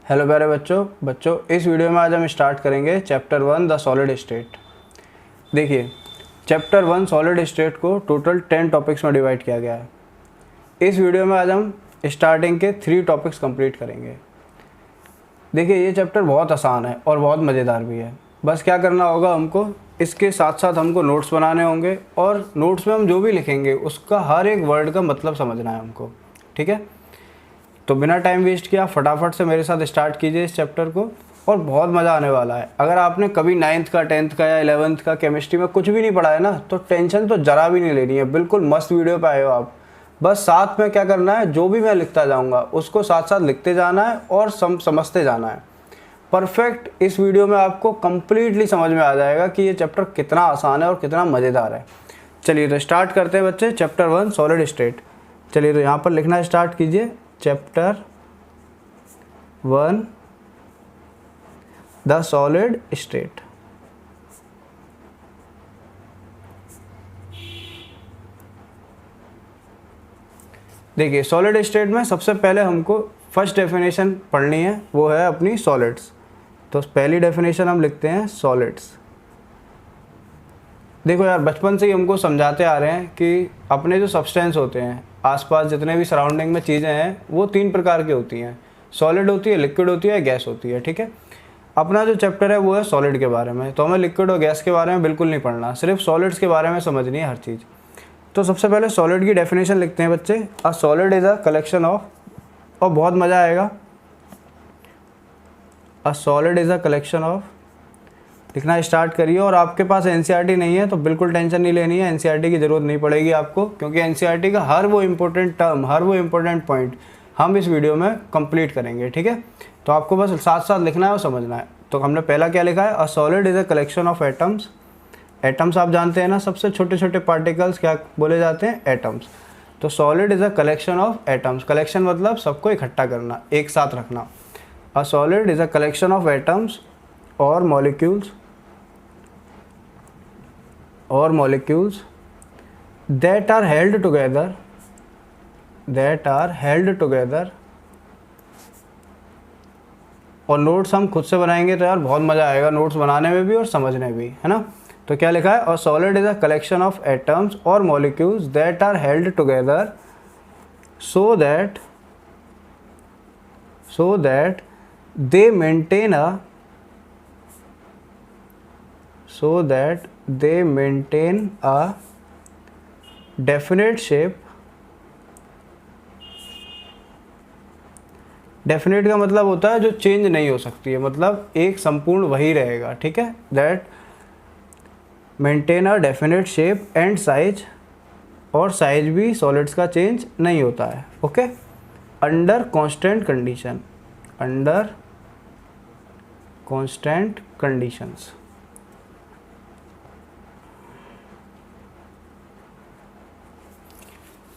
Hello प्यारे बच्चों इस वीडियो में आज हम स्टार्ट करेंगे चैप्टर 1 द सॉलिड स्टेट। देखिए, चैप्टर 1 सॉलिड स्टेट को टोटल 10 टॉपिक्स में डिवाइड किया गया है। इस वीडियो में आज हम स्टार्टिंग के 3 टॉपिक्स कंप्लीट करेंगे। देखिए, ये चैप्टर बहुत आसान है और बहुत मज़ेदार भी है। बस क्या करना होगा हमको, इसके साथ साथ हमको नोट्स बनाने होंगे और नोट्स में हम जो भी लिखेंगे उसका हर एक वर्ड का मतलब समझना है हमको। ठीक है, तो बिना टाइम वेस्ट किया फटाफट से मेरे साथ स्टार्ट कीजिए इस चैप्टर को और बहुत मज़ा आने वाला है। अगर आपने कभी 9th का 10th का या 11th का केमिस्ट्री में कुछ भी नहीं पढ़ा है ना, तो टेंशन तो ज़रा भी नहीं लेनी है। बिल्कुल मस्त वीडियो पे आए हो आप। बस साथ में क्या करना है, जो भी मैं लिखता जाऊँगा उसको साथ साथ लिखते जाना है और समझते जाना है। परफेक्ट इस वीडियो में आपको कम्प्लीटली समझ में आ जाएगा कि ये चैप्टर कितना आसान है और कितना मज़ेदार है। चलिए तो स्टार्ट करते हैं बच्चे, चैप्टर 1 सॉलिड स्टेट। चलिए तो यहाँ पर लिखना स्टार्ट कीजिए, चैप्टर 1 द सॉलिड स्टेट। देखिए, सॉलिड स्टेट में सबसे पहले हमको फर्स्ट डेफिनेशन पढ़नी है, वो है अपनी सॉलिड्स। तो पहली डेफिनेशन हम लिखते हैं सॉलिड्स। देखो यार, बचपन से ही हमको समझाते आ रहे हैं कि अपने जो सब्सटेंस होते हैं, आसपास जितने भी सराउंडिंग में चीज़ें हैं, वो 3 प्रकार की होती हैं। सॉलिड होती है, लिक्विड होती है, गैस होती है। ठीक है, अपना जो चैप्टर है वो है सॉलिड के बारे में, तो हमें लिक्विड और गैस के बारे में बिल्कुल नहीं पढ़ना, सिर्फ सॉलिड्स के बारे में समझनी है हर चीज़। तो सबसे पहले सॉलिड की डेफिनेशन लिखते हैं बच्चे। अ solid is a collection of, और बहुत मज़ा आएगा, अ solid is a collection of. लिखना स्टार्ट करिए। और आपके पास एनसीईआरटी नहीं है तो बिल्कुल टेंशन नहीं लेनी है, एनसीईआरटी की ज़रूरत नहीं पड़ेगी आपको, क्योंकि एनसीईआरटी का हर वो इम्पोर्टेंट टर्म, हर वो इम्पोर्टेंट पॉइंट हम इस वीडियो में कंप्लीट करेंगे। ठीक है, तो आपको बस साथ साथ लिखना है और समझना है। तो हमने पहला क्या लिखा है, अ solid is a collection of atoms. Atoms आप जानते हैं ना, सबसे छोटे छोटे पार्टिकल्स क्या बोले जाते हैं, एटम्स। तो solid is a collection of atoms. Collection मतलब सबको इकट्ठा करना, एक साथ रखना। A solid is a collection of atoms और molecules that are held together, और नोट्स हम खुद से बनाएंगे तो यार बहुत मज़ा आएगा नोट्स बनाने में भी और समझने भी, है ना। तो क्या लिखा है, और solid is a collection of atoms और molecules that are held together so that they maintain a definite shape। Definite का मतलब होता है जो चेंज नहीं हो सकती है, मतलब एक संपूर्ण वही रहेगा। ठीक है, that maintain a definite shape and size, और साइज भी सॉलिड्स का चेंज नहीं होता है। Okay, under constant conditions.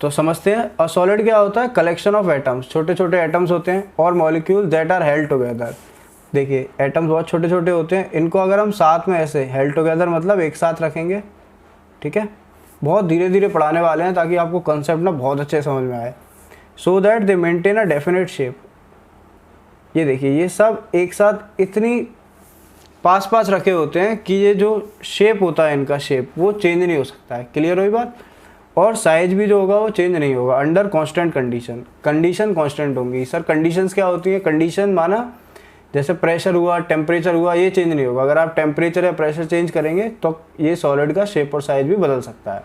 तो समझते हैं, अ सॉलिड क्या होता है, कलेक्शन ऑफ एटम्स, छोटे छोटे एटम्स होते हैं, और molecule that are held together. देखिए, एटम्स बहुत छोटे छोटे होते हैं, इनको अगर हम साथ में ऐसे हेल्ड टुगेदर मतलब एक साथ रखेंगे। ठीक है, बहुत धीरे धीरे पढ़ाने वाले हैं ताकि आपको कंसेप्ट ना बहुत अच्छे समझ में आए। So that they maintain a definite shape. ये देखिए, ये सब एक साथ इतनी पास पास रखे होते हैं कि ये जो शेप होता है इनका, शेप वो चेंज नहीं हो सकता है। क्लियर हुई बात। और साइज भी जो होगा वो चेंज नहीं होगा, अंडर कांस्टेंट कंडीशन कांस्टेंट होंगी। सर कंडीशंस क्या होती है, कंडीशन माना जैसे प्रेशर हुआ, टेम्परेचर हुआ, ये चेंज नहीं होगा। अगर आप टेम्परेचर या प्रेशर चेंज करेंगे तो ये सॉलिड का शेप और साइज भी बदल सकता है,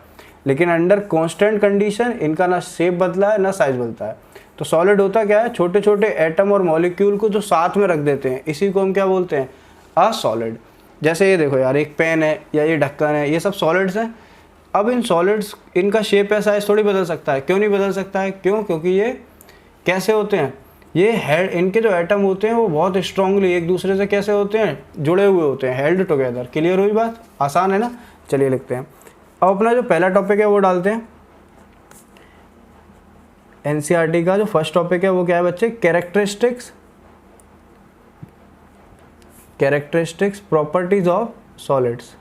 लेकिन अंडर कांस्टेंट कंडीशन इनका ना शेप बदला है ना साइज बदलता है। तो सॉलिड होता क्या है, छोटे छोटे एटम और मॉलिक्यूल को जो साथ में रख देते हैं, इसी को हम क्या बोलते हैं, अ सॉलिड। जैसे ये देखो यार, एक पेन है या ये ढक्कन है, ये सब सॉलिड्स हैं। अब इन सॉलिड्स, इनका शेप या साइज थोड़ी बदल सकता है। क्यों नहीं बदल सकता है, क्योंकि ये कैसे होते हैं, ये हेड, इनके जो एटम होते हैं वो बहुत स्ट्रांगली एक दूसरे से कैसे होते हैं, जुड़े हुए होते हैं, हेल्ड टुगेदर। क्लियर हुई बात, आसान है ना। चलिए लिखते हैं। अब अपना जो पहला टॉपिक है वो डालते हैं। एनसीईआरटी का जो फर्स्ट टॉपिक है वो क्या है बच्चे, characteristics properties of solids.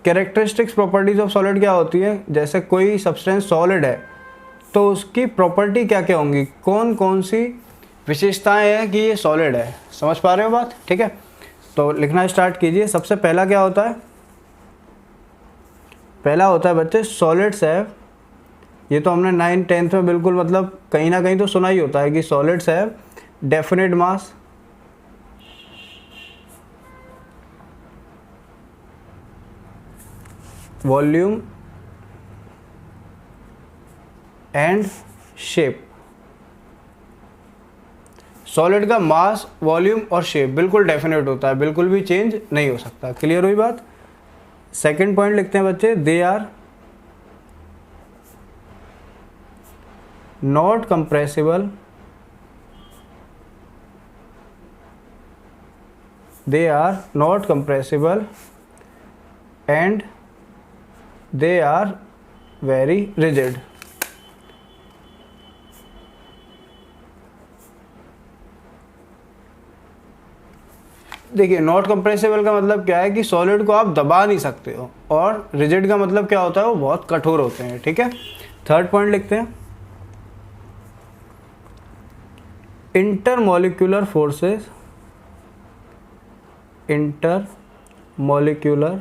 Characteristics properties of solid क्या होती है, जैसे कोई सब्सटेंस सॉलिड है तो उसकी प्रॉपर्टी क्या क्या होंगी, कौन कौन सी विशेषताएं हैं कि ये सॉलिड है। समझ पा रहे हो बात, ठीक है। तो लिखना स्टार्ट कीजिए। सबसे पहला क्या होता है, पहला होता है बच्चे सॉलिड्स हैव, ये तो हमने 9th 10th में बिल्कुल मतलब कहीं ना कहीं तो सुना ही होता है कि solids have definite mass, volume and shape. Solid का मास, वॉल्यूम और शेप बिल्कुल डेफिनेट होता है, बिल्कुल भी चेंज नहीं हो सकता। क्लियर हुई बात। सेकंड पॉइंट लिखते हैं बच्चे, they are not compressible, they are not compressible and they are very rigid। देखिए नॉट कंप्रेसिबल का मतलब क्या है कि सॉलिड को आप दबा नहीं सकते हो, और रिजिड का मतलब क्या होता है, वो बहुत कठोर होते हैं, ठीक है। थर्ड पॉइंट लिखते हैं, intermolecular forces, intermolecular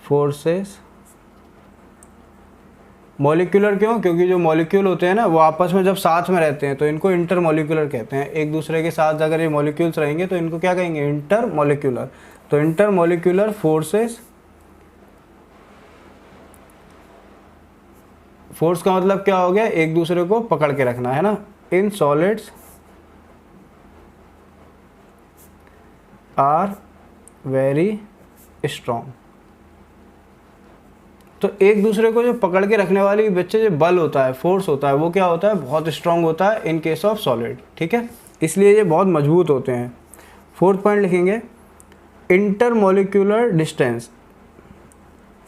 forces. Molecular क्यों, क्योंकि जो मॉलिक्यूल होते हैं ना वो आपस में जब साथ में रहते हैं तो इनको इंटरमॉलिक्यूलर कहते हैं। एक दूसरे के साथ अगर ये मॉलिक्यूल्स रहेंगे तो इनको क्या कहेंगे, इंटरमॉलिक्यूलर। तो इंटरमॉलिक्यूलर फोर्सेस, फोर्स का मतलब क्या हो गया, एक दूसरे को पकड़ के रखना है ना। In solids are very strong. तो एक दूसरे को जो पकड़ के रखने वाली बच्चे जो बल होता है, फोर्स होता है, वो क्या होता है, बहुत स्ट्रॉन्ग होता है इन केस ऑफ सॉलिड, ठीक है। इसलिए ये बहुत मजबूत होते हैं। फोर्थ पॉइंट लिखेंगे, intermolecular distance,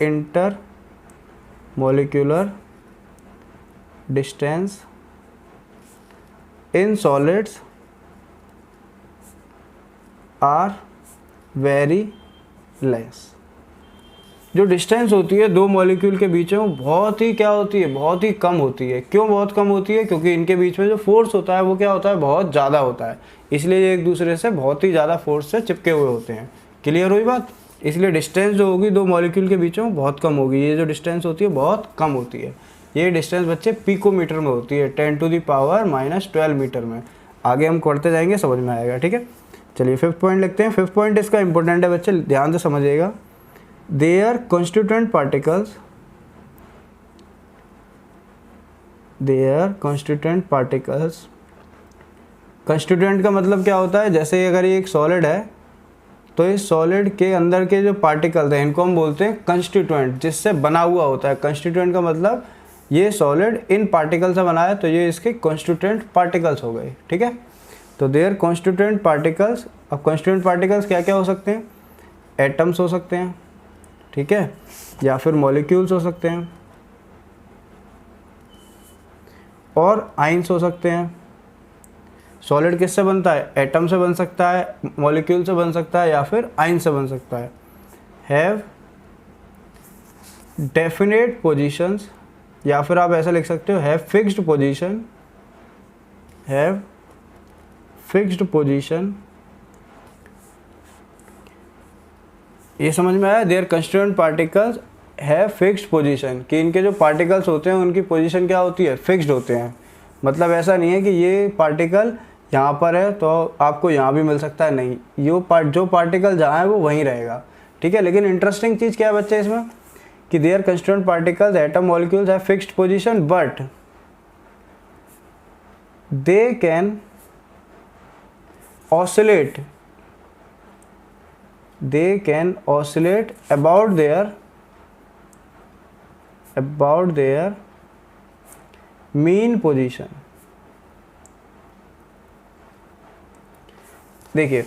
intermolecular distance in solids are very less. जो डिस्टेंस होती है दो मॉलिक्यूल के बीच में वो बहुत ही क्या होती है, बहुत ही कम होती है। क्यों बहुत कम होती है, क्योंकि इनके बीच में जो फोर्स होता है वो क्या होता है, बहुत ज़्यादा होता है। इसलिए ये एक दूसरे से बहुत ही ज़्यादा फोर्स से चिपके हुए होते हैं। क्लियर हुई बात। इसलिए डिस्टेंस जो होगी दो मॉलिक्यूल के बीच में बहुत कम होगी। ये जो डिस्टेंस होती है बहुत कम होती है। ये डिस्टेंस बच्चे पिकोमीटर में होती है, 10⁻⁻12 मीटर में। आगे हम करते जाएंगे, समझ में आएगा, ठीक है। चलिए फिफ्थ पॉइंट लिखते हैं। फिफ्थ पॉइंट इसका इंपॉर्टेंट है बच्चे, ध्यान से समझिएगा। Their constituent particles, their constituent particles. Constituent का मतलब क्या होता है, जैसे अगर ये एक सॉलिड है तो इस सॉलिड के अंदर के जो पार्टिकल्स हैं इनको हम बोलते हैं कंस्टिट्यूएंट, जिससे बना हुआ होता है। कंस्टिट्यूएंट का मतलब ये सॉलिड इन पार्टिकल से बना है तो ये इसके कॉन्स्टिट्यूएंट पार्टिकल्स हो गए, ठीक है। तो देयर कॉन्स्टिट्यूएंट पार्टिकल्स। अब कॉन्स्टिट्यूएंट पार्टिकल्स क्या क्या हो सकते हैं, एटम्स हो सकते हैं, ठीक है, या फिर मॉलिक्यूल्स हो सकते हैं, और आइंस हो सकते हैं। सॉलिड किससे बनता है, एटम से बन सकता है, मॉलिक्यूल से बन सकता है, या फिर आइन से बन सकता है। हैव डेफिनेट पोजीशंस, या फिर आप ऐसा लिख सकते हो have fixed position, have fixed position. ये समझ में आया। Their constituent particles have fixed position, कि इनके जो पार्टिकल्स होते हैं उनकी पोजीशन क्या होती है, फिक्स्ड होते हैं। मतलब ऐसा नहीं है कि ये पार्टिकल यहाँ पर है तो आपको यहाँ भी मिल सकता है, नहीं, जो पार्टिकल जहाँ है वो वहीं रहेगा, ठीक है। लेकिन इंटरेस्टिंग चीज़ क्या है बच्चे इसमें, कि their constituent particles atom molecules have fixed position but they can oscillate, they can oscillate about their mean position। देखिए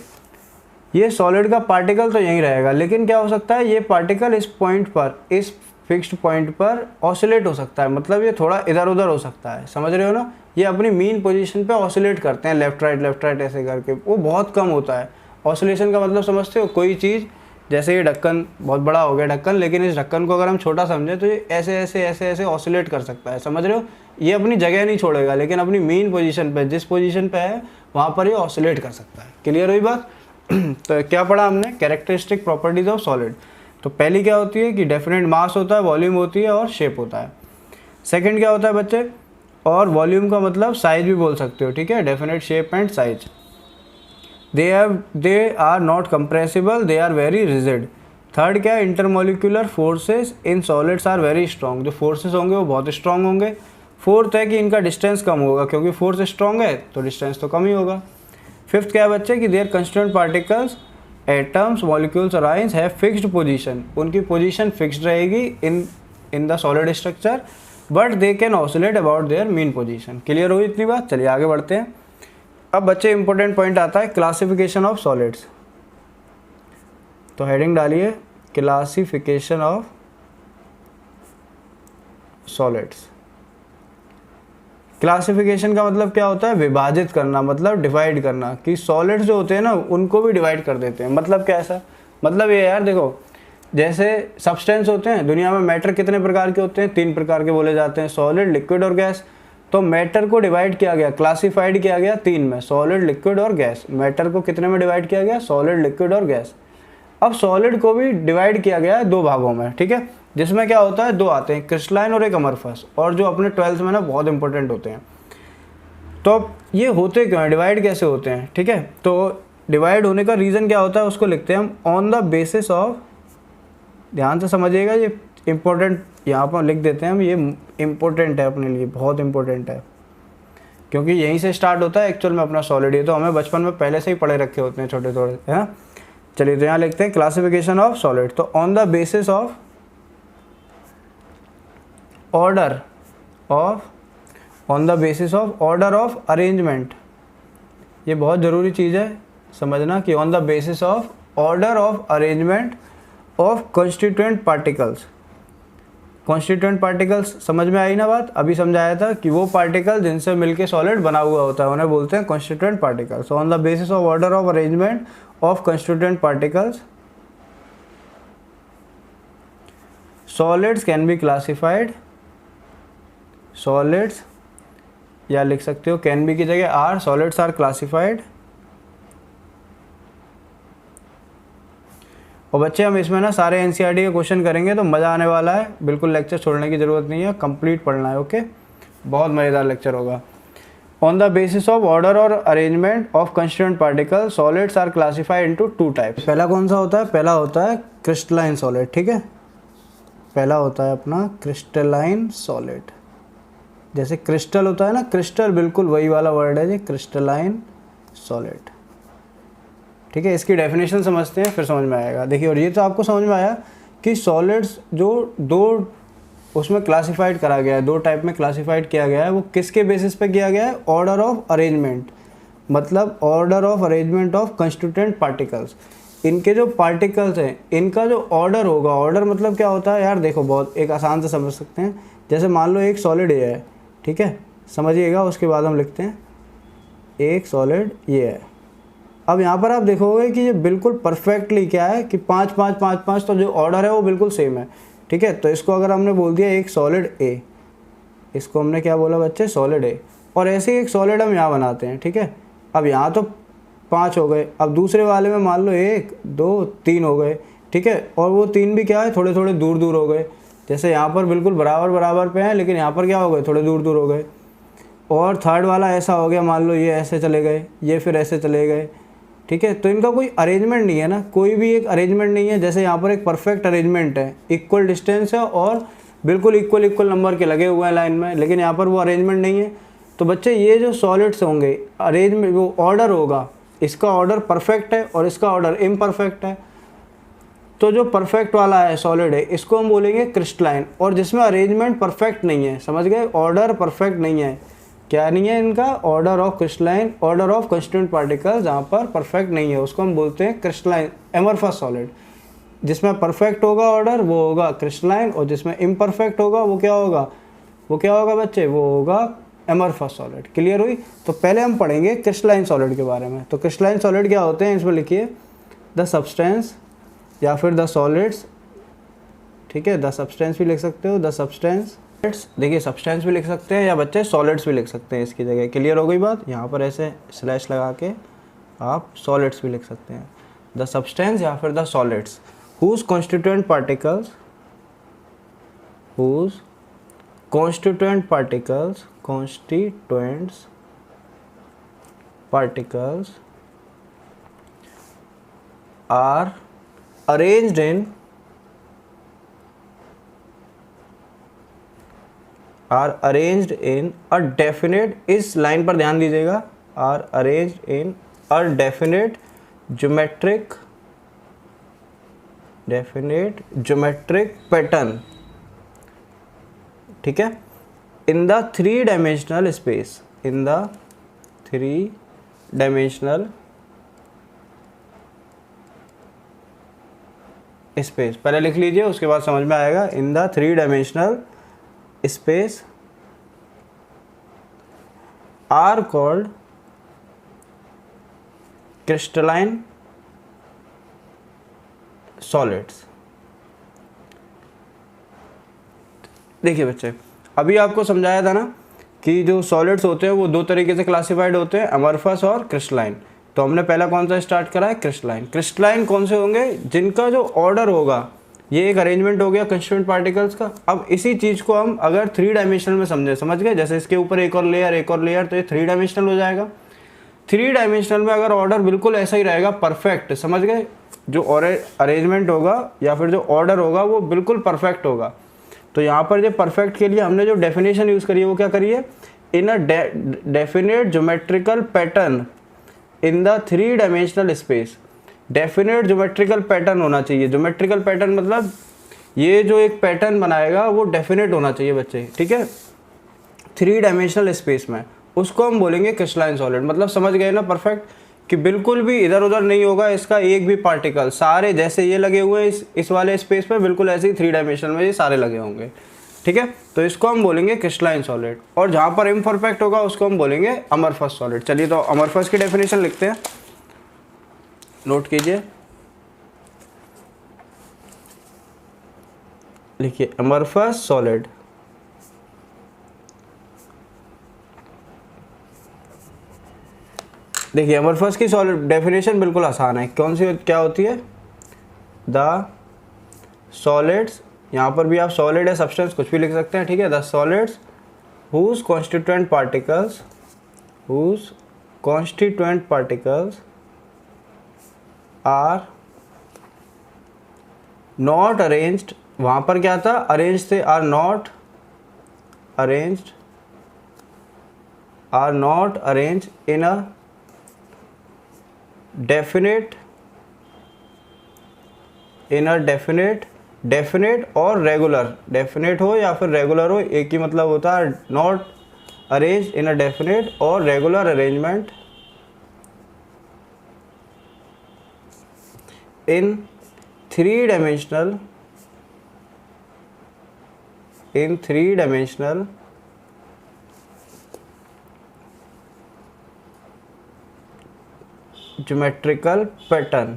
ये सॉलिड का पार्टिकल तो यहीं रहेगा, लेकिन क्या हो सकता है, ये पार्टिकल इस पॉइंट पर, इस फिक्स्ड पॉइंट पर ऑसिलेट हो सकता है। मतलब ये थोड़ा इधर उधर हो सकता है, समझ रहे हो ना। ये अपनी मीन पोजीशन पे ऑसिलेट करते हैं, लेफ्ट राइट ऐसे करके। वो बहुत कम होता है। ऑसिलेशन का मतलब समझते हो, कोई चीज़ जैसे ये ढक्कन बहुत बड़ा हो गया ढक्कन, लेकिन इस ढक्कन को अगर हम छोटा समझें तो ये ऐसे ऐसे ऐसे ऐसे ऑसिलेट कर सकता है, समझ रहे हो। ये अपनी जगह नहीं छोड़ेगा, लेकिन अपनी मेन पोजीशन पे, जिस पोजीशन पे है वहाँ पर ये ऑसिलेट कर सकता है। क्लियर हुई बात। तो क्या पढ़ा हमने, कैरेक्टरिस्टिक प्रॉपर्टीज ऑफ सॉलिड। तो पहली क्या होती है कि डेफिनेट मास होता है, वॉल्यूम होती है और शेप होता है। सेकंड क्या होता है बच्चे, और वॉल्यूम का मतलब साइज भी बोल सकते हो, ठीक है, definite shape and size. They are not compressible, they are very rigid. Third क्या है, intermolecular forces in solids are very strong, जो फोर्सेस होंगे वो बहुत स्ट्रॉन्ग होंगे। फोर्थ है कि इनका डिस्टेंस कम होगा, क्योंकि फोर्स स्ट्रॉन्ग है तो डिस्टेंस तो कम ही होगा। फिफ्थ क्या है बच्चे कि their constituent particles atoms molecules और आयंस हैव फिक्स्ड पोजीशन, उनकी पोजीशन फिक्स्ड रहेगी in the solid structure, but they can oscillate about their mean position. Clear हुई इतनी बात। चलिए आगे बढ़ते हैं। अब बच्चे इंपॉर्टेंट पॉइंट आता है क्लासिफिकेशन ऑफ सॉलिड्स। तो हेडिंग डालिए क्लासिफिकेशन ऑफ सॉलिड्स। क्लासिफिकेशन का मतलब क्या होता है, विभाजित करना, मतलब डिवाइड करना, कि सॉलिड्स जो होते हैं ना उनको भी डिवाइड कर देते हैं। मतलब क्या ऐसा, मतलब ये यार देखो, जैसे सब्सटेंस होते हैं दुनिया में, मैटर कितने प्रकार के होते हैं, 3 प्रकार के बोले जाते हैं, सॉलिड, लिक्विड और गैस। तो मैटर को डिवाइड किया गया, क्लासिफाइड किया गया 3 में, सॉलिड, लिक्विड और गैस। मैटर को कितने में डिवाइड किया गया, सॉलिड, लिक्विड और गैस। अब सॉलिड को भी डिवाइड किया गया है 2 भागों में, ठीक है, जिसमें क्या होता है 2 आते हैं, क्रिस्टलाइन और एक अमरफस, और जो अपने 12th में ना बहुत इंपॉर्टेंट होते हैं। तो ये होते क्यों हैं, डिवाइड कैसे होते हैं, ठीक है। तो डिवाइड होने का रीज़न क्या होता है उसको लिखते हैं हम ऑन द बेसिस ऑफ, ध्यान से समझिएगा, ये इम्पोर्टेंट यहाँ पर लिख देते हैं हम, ये इम्पोर्टेंट है अपने लिए, बहुत इम्पोर्टेंट है, क्योंकि यहीं से स्टार्ट होता है एक्चुअल में अपना सॉलिड। ये तो हमें बचपन में पहले से ही पढ़े रखे होते हैं छोटे थोड़े, है ना। चलिए तो यहाँ लिखते हैं क्लासिफिकेशन ऑफ सॉलिड। तो on the basis of order of arrangement, ये बहुत ज़रूरी चीज़ है समझना कि on the basis of order of arrangement of constituent particles. Constituent particles समझ में आई ना बात, अभी समझाया था कि वो पार्टिकल जिनसे मिलके सॉलिड बना हुआ होता है उन्हें बोलते हैं constituent particles. On the basis of order of arrangement of constituent particles solids can be classified, solids, या लिख सकते हो कैन बी की जगह आर, सॉलिड्स आर क्लासिफाइड। और बच्चे हम इसमें ना सारे एनसीईआरटी के क्वेश्चन करेंगे तो मज़ा आने वाला है, बिल्कुल लेक्चर छोड़ने की ज़रूरत नहीं है, कंप्लीट पढ़ना है, ओके, बहुत मज़ेदार लेक्चर होगा। On the basis of order और arrangement of constituent particle solids are classified into 2 types. पहला कौन सा होता है, पहला होता है क्रिस्टलाइन सॉलिड, ठीक है, पहला होता है अपना क्रिस्टलाइन सॉलिड। जैसे क्रिस्टल होता है ना, क्रिस्टल बिल्कुल वही वाला वर्ड है जी, क्रिस्टलाइन सॉलिड, ठीक है। इसकी डेफिनेशन समझते हैं फिर समझ में आएगा। देखिए, और ये तो आपको समझ में आया कि सॉलिड्स जो 2 उसमें क्लासिफाइड करा गया है, 2 टाइप में क्लासिफाइड किया गया है, वो किसके बेसिस पे किया गया है, ऑर्डर ऑफ अरेंजमेंट, मतलब order of arrangement of constituent particles. इनके जो पार्टिकल्स हैं इनका जो ऑर्डर होगा, ऑर्डर मतलब क्या होता है यार, देखो बहुत एक आसान से समझ सकते हैं। जैसे मान लो एक सॉलिड ये है, ठीक है, समझिएगा, उसके बाद हम लिखते हैं एक सॉलिड ये है। अब यहाँ पर आप देखोगे कि ये बिल्कुल परफेक्टली क्या है कि 5 5 5 5, तो जो ऑर्डर है वो बिल्कुल सेम है, ठीक है। तो इसको अगर हमने बोल दिया एक सॉलिड ए, इसको हमने क्या बोला बच्चे, सॉलिड ए, और ऐसे ही एक सॉलिड हम यहाँ बनाते हैं, ठीक है। अब यहाँ तो 5 हो गए, अब दूसरे वाले में मान लो 1 2 3 हो गए, ठीक है, और वो 3 भी क्या है, थोड़े थोड़े दूर दूर हो गए। जैसे यहाँ पर बिल्कुल बराबर बराबर पे हैं, लेकिन यहाँ पर क्या हो गए, थोड़े दूर दूर हो गए। और थर्ड वाला ऐसा हो गया, मान लो ये ऐसे चले गए, ये फिर ऐसे चले गए, ठीक है। तो इनका कोई अरेंजमेंट नहीं है ना, कोई भी एक अरेंजमेंट नहीं है। जैसे यहाँ पर एक परफेक्ट अरेंजमेंट है, इक्वल डिस्टेंस है और बिल्कुल इक्वल नंबर के लगे हुए हैं लाइन में, लेकिन यहाँ पर वो अरेंजमेंट नहीं है। तो बच्चे ये जो सॉलिड्स होंगे, अरेंजमेंट वो ऑर्डर होगा, इसका ऑर्डर परफेक्ट है और इसका ऑर्डर इम्परफेक्ट है। तो जो परफेक्ट वाला है सॉलिड है, इसको हम बोलेंगे क्रिस्टलाइन, और जिसमें अरेंजमेंट परफेक्ट नहीं है, समझ गए, ऑर्डर परफेक्ट नहीं है, क्या नहीं है इनका, order of crystalline, order of constituent particles जहाँ पर परफेक्ट नहीं है उसको हम बोलते हैं क्रिस्टलाइन एमरफस सॉलिड। जिसमें परफेक्ट होगा ऑर्डर वो होगा क्रिस्टलाइन, और जिसमें इम्परफेक्ट होगा वो क्या होगा, वो क्या होगा बच्चे, वो होगा एमरफस सॉलिड। क्लियर हुई। तो पहले हम पढ़ेंगे क्रिस्टलाइन सॉलिड के बारे में। तो क्रिस्टलाइन सॉलिड क्या होते हैं, इसमें लिखिए द सब्सटेंस या फिर द सॉलिड्स, ठीक है, द सब्सटेंस भी लिख सकते हो, द सब्सटेंस। देखिए सब्सटेंस भी लिख सकते हैं या बच्चे सॉलिड्स भी लिख सकते हैं इसकी जगह। क्लियर हो गई बात? यहाँ पर ऐसे स्लैश लगा के आप सॉलिड्स भी लिख सकते हैं, द सब्सटेंस या फिर the solids whose constituent particles are arranged in a definite, इस लाइन पर ध्यान दीजिएगा, are arranged in a definite geometric pattern, ठीक है, in the three dimensional space, in the three dimensional space, पहले लिख लीजिए उसके बाद समझ में आएगा। in the three dimensional space are called crystalline solids. देखिए बच्चे, अभी आपको समझाया था ना कि जो सॉलिड्स होते हैं वो दो तरीके से क्लासिफाइड होते हैं, अमरफस और क्रिस्टलाइन। तो हमने पहला कौन सा स्टार्ट करा है? क्रिस्टलाइन। क्रिस्टलाइन कौन से होंगे? जिनका जो ऑर्डर होगा, ये एक अरेंजमेंट हो गया कंस्टिट्यूएंट पार्टिकल्स का। अब इसी चीज़ को हम अगर थ्री डायमेंशनल में समझ गए, जैसे इसके ऊपर एक और लेयर, तो ये थ्री डायमेंशनल हो जाएगा। थ्री डायमेंशनल में अगर ऑर्डर बिल्कुल ऐसा ही रहेगा, परफेक्ट, समझ गए, जो अरेंजमेंट होगा या फिर जो ऑर्डर होगा वो बिल्कुल परफेक्ट होगा। तो यहाँ पर जो परफेक्ट के लिए हमने जो डेफिनेशन यूज़ करी है वो क्या करी है? In a definite geometrical pattern in the three dimensional space. Definite geometrical pattern होना चाहिए। ज्योमेट्रिकल पैटर्न मतलब ये जो एक पैटर्न बनाएगा वो डेफिनेट होना चाहिए बच्चे, ठीक है, थ्री डायमेंशनल स्पेस में। उसको हम बोलेंगे क्रिस्टलाइन सॉलिड। मतलब समझ गए ना परफेक्ट, कि बिल्कुल भी इधर उधर नहीं होगा इसका एक भी पार्टिकल, सारे जैसे ये लगे हुए हैं इस वाले स्पेस पे, बिल्कुल ऐसे ही थ्री डायमेंशन में ये सारे लगे होंगे, ठीक है। तो इसको हम बोलेंगे क्रिस्टलाइन सॉलिड। और जहाँ पर इम्परफेक्ट होगा उसको हम बोलेंगे अमरफस सॉलिड। चलिए तो अमरफस की डेफिनेशन लिखते हैं, नोट कीजिए, लिखिए अमरफस सॉलिड। देखिए अमरफस की सॉलिड डेफिनेशन बिल्कुल आसान है। कौन सी क्या होती है? द सॉलिड्स, यहाँ पर भी आप सॉलिड या सब्सटेंस कुछ भी लिख सकते हैं, ठीक है। The solids whose constituent particles are not arranged, वहाँ पर क्या था? अरेंज थे, are not arranged in a definite और रेगुलर, डेफिनेट हो या फिर रेगुलर हो, एक ही मतलब होता है। Not arrange in a definite और regular arrangement in three dimensional geometrical pattern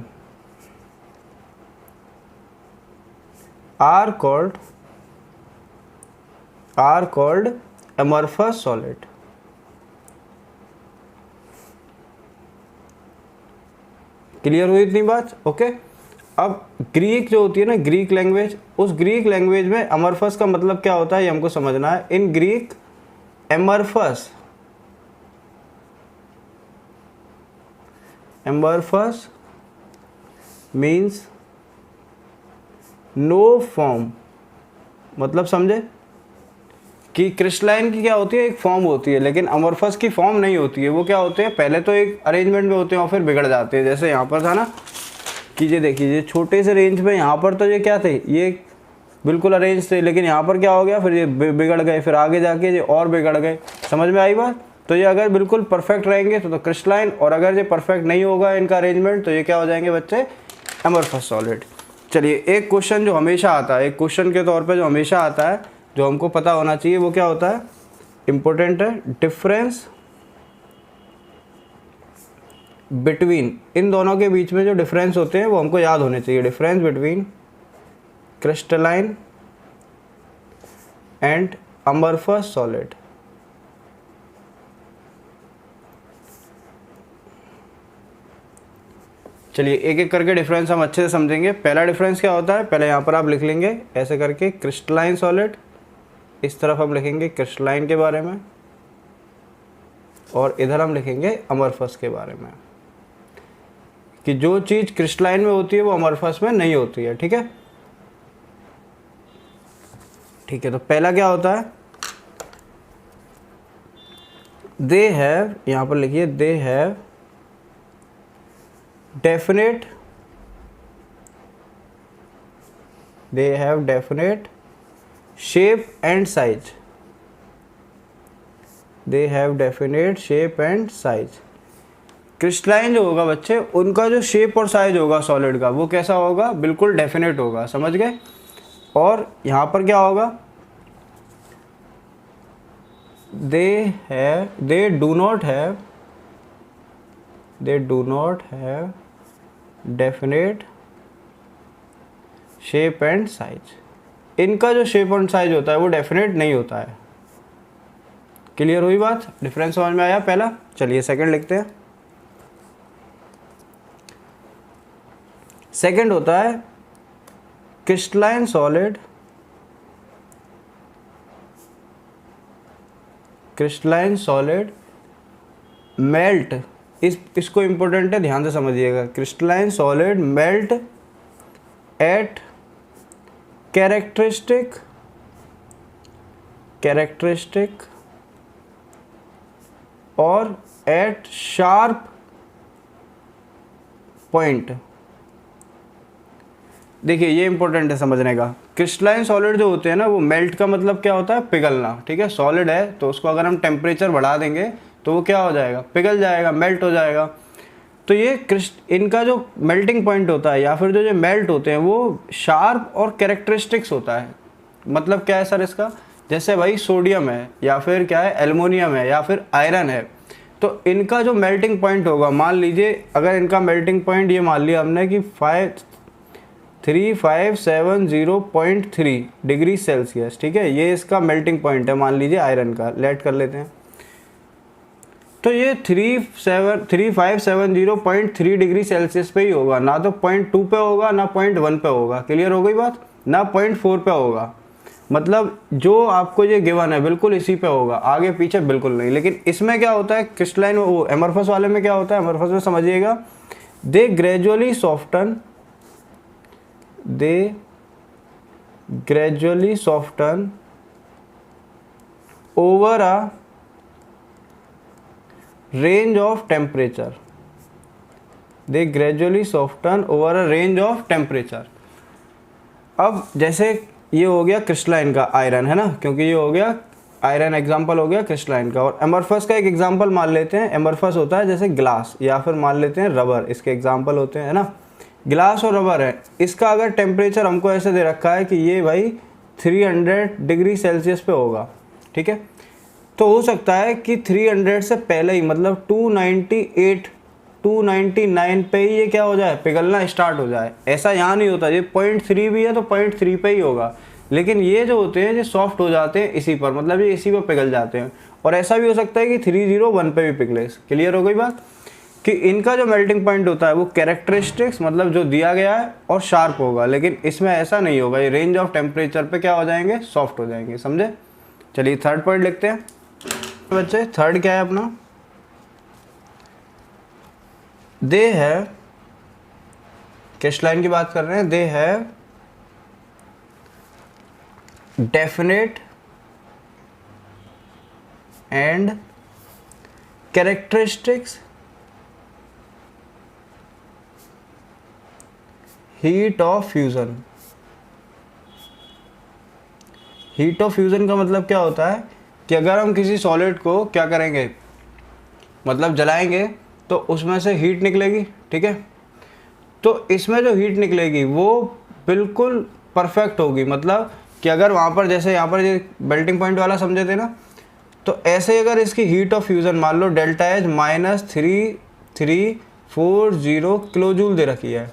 are called amorphous solid। Clear हुई इतनी बात? ओके। अब ग्रीक जो होती है ना, ग्रीक लैंग्वेज, उस ग्रीक लैंग्वेज में अमरफस का मतलब क्या होता है ये हमको समझना है। In Greek amorphous means no form। मतलब समझे कि क्रिस्टलाइन की क्या होती है? एक फॉर्म होती है, लेकिन अमरफस की फॉर्म नहीं होती है। वो क्या होते हैं? पहले तो एक अरेंजमेंट में होते हैं और फिर बिगड़ जाते हैं। जैसे यहाँ पर था ना कि ये देखिए, छोटे से रेंज में यहाँ पर तो ये क्या थे? ये बिल्कुल अरेंज थे, लेकिन यहाँ पर क्या हो गया? फिर ये बिगड़ गए, फिर आगे जाके ये और बिगड़ गए। समझ में आई बात? तो ये अगर बिल्कुल परफेक्ट रहेंगे तो क्रिस्टलाइन, और अगर ये परफेक्ट नहीं होगा इनका अरेंजमेंट तो ये क्या हो जाएंगे बच्चे? Amorphous solid. चलिए, एक क्वेश्चन जो हमेशा आता है, एक क्वेश्चन के तौर पे जो हमेशा आता है, जो हमको पता होना चाहिए, वो क्या होता है? इम्पोर्टेंट है। डिफरेंस बिटवीन, इन दोनों के बीच में जो डिफरेंस होते हैं वो हमको याद होने चाहिए। Difference between crystalline and amorphous solid. चलिए एक एक करके डिफरेंस हम अच्छे से समझेंगे। पहला डिफरेंस क्या होता है, पहले यहाँ पर आप लिख लेंगे ऐसे करके क्रिस्टलाइन सॉलिड, इस तरफ हम लिखेंगे क्रिस्टलाइन के बारे में, और इधर हम लिखेंगे अमरफस के बारे में, कि जो चीज़ क्रिस्टलाइन में होती है वो अमरफस में नहीं होती है। ठीक है, ठीक है। तो पहला क्या होता है, दे हैव, यहाँ पर लिखिए they have definite, they have definite shape and size, they have definite shape and size। Crystalline जो होगा बच्चे, उनका जो शेप और साइज होगा सॉलिड का वो कैसा होगा, बिल्कुल डेफिनेट होगा, समझ गए। और यहाँ पर क्या होगा, they do not have definite shape and size. इनका जो शेप एंड साइज होता है वो डेफिनेट नहीं होता है। क्लियर हुई बात, डिफरेंस समझ में आया पहला। चलिए सेकंड लिखते हैं। सेकंड होता है crystalline solid, crystalline solid melt, इसको इंपॉर्टेंट है, ध्यान से समझिएगा। Crystalline solid melt eight characteristic और एट शार्प पॉइंट। देखिए ये इंपॉर्टेंट है समझने का। क्रिस्टलाइन सॉलिड जो होते हैं ना, वो मेल्ट का मतलब क्या होता है, पिघलना। ठीक है, सॉलिड है तो उसको अगर हम टेम्परेचर बढ़ा देंगे तो वो क्या हो जाएगा, पिघल जाएगा, मेल्ट हो जाएगा। तो ये इनका जो मेल्टिंग पॉइंट होता है या फिर जो मेल्ट होते हैं वो शार्प और कैरेक्टरिस्टिक्स होता है। मतलब क्या है सर इसका, जैसे भाई सोडियम है या फिर क्या है एल्युमिनियम है या फिर आयरन है, तो इनका जो मेल्टिंग पॉइंट होगा, मान लीजिए अगर इनका मेल्टिंग पॉइंट ये मान लिया हमने कि 3570.3 डिग्री सेल्सियस। ठीक है, ये इसका मेल्टिंग पॉइंट है, मान लीजिए आयरन का, लेट कर लेते हैं। तो ये 3570.3 डिग्री सेल्सियस पे ही होगा, ना तो 0.2 पे होगा ना 0.1 पे होगा। क्लियर हो गई बात, ना 0.4 पे होगा। मतलब जो आपको ये गिवन है बिल्कुल इसी पे होगा, आगे पीछे बिल्कुल नहीं। लेकिन इसमें क्या होता है, क्रिस्टलाइन वो एमरफस वाले में क्या होता है, एमरफस में समझिएगा, they gradually soften over a range of temperature, they gradually soften over a range of temperature। अब जैसे ये हो गया क्रिस्टलाइन का आयरन है ना, क्योंकि ये हो गया आयरन एग्जांपल हो गया क्रिस्टलाइन का। और एमरफस का एक एग्जांपल मान लेते हैं, एमरफस होता है जैसे ग्लास या फिर मान लेते हैं रबर, इसके एग्जांपल होते हैं, है ना। ग्लास और रबर है, इसका अगर टेम्परेचर हमको ऐसे दे रखा है कि ये भाई 300 डिग्री सेल्सियस पे होगा। ठीक है, तो हो सकता है कि 300 से पहले ही, मतलब 298 299 पे ही ये क्या हो जाए, पिघलना स्टार्ट हो जाए। ऐसा यहाँ नहीं होता, ये 0.3 भी है तो 0.3 पे ही होगा। लेकिन ये जो होते हैं ये सॉफ्ट हो जाते हैं इसी पर, मतलब ये इसी पर पिघल जाते हैं। और ऐसा भी हो सकता है कि 301 पे भी पिघले। क्लियर हो गई बात, कि इनका जो मेल्टिंग पॉइंट होता है वो कैरेक्टरिस्टिक्स, मतलब जो दिया गया है, और शार्प होगा। लेकिन इसमें ऐसा नहीं होगा, ये रेंज ऑफ टेम्परेचर पे क्या हो जाएंगे, सॉफ्ट हो जाएंगे। समझे। चलिए थर्ड पॉइंट लिखते हैं बच्चे। थर्ड क्या है अपना, दे है, क्रिस्टलाइन की बात कर रहे हैं, दे है definite and characteristics heat of fusion. Heat of fusion का मतलब क्या होता है कि अगर हम किसी सॉलिड को क्या करेंगे, मतलब जलाएंगे तो उसमें से हीट निकलेगी। ठीक है, तो इसमें जो हीट निकलेगी वो बिल्कुल परफेक्ट होगी। मतलब कि अगर वहाँ पर जैसे यहाँ पर ये मेल्टिंग पॉइंट वाला समझे थे ना, तो ऐसे अगर इसकी हीट ऑफ फ्यूज़न मान लो डेल्टा एच 40 किलो जूल दे रखी है,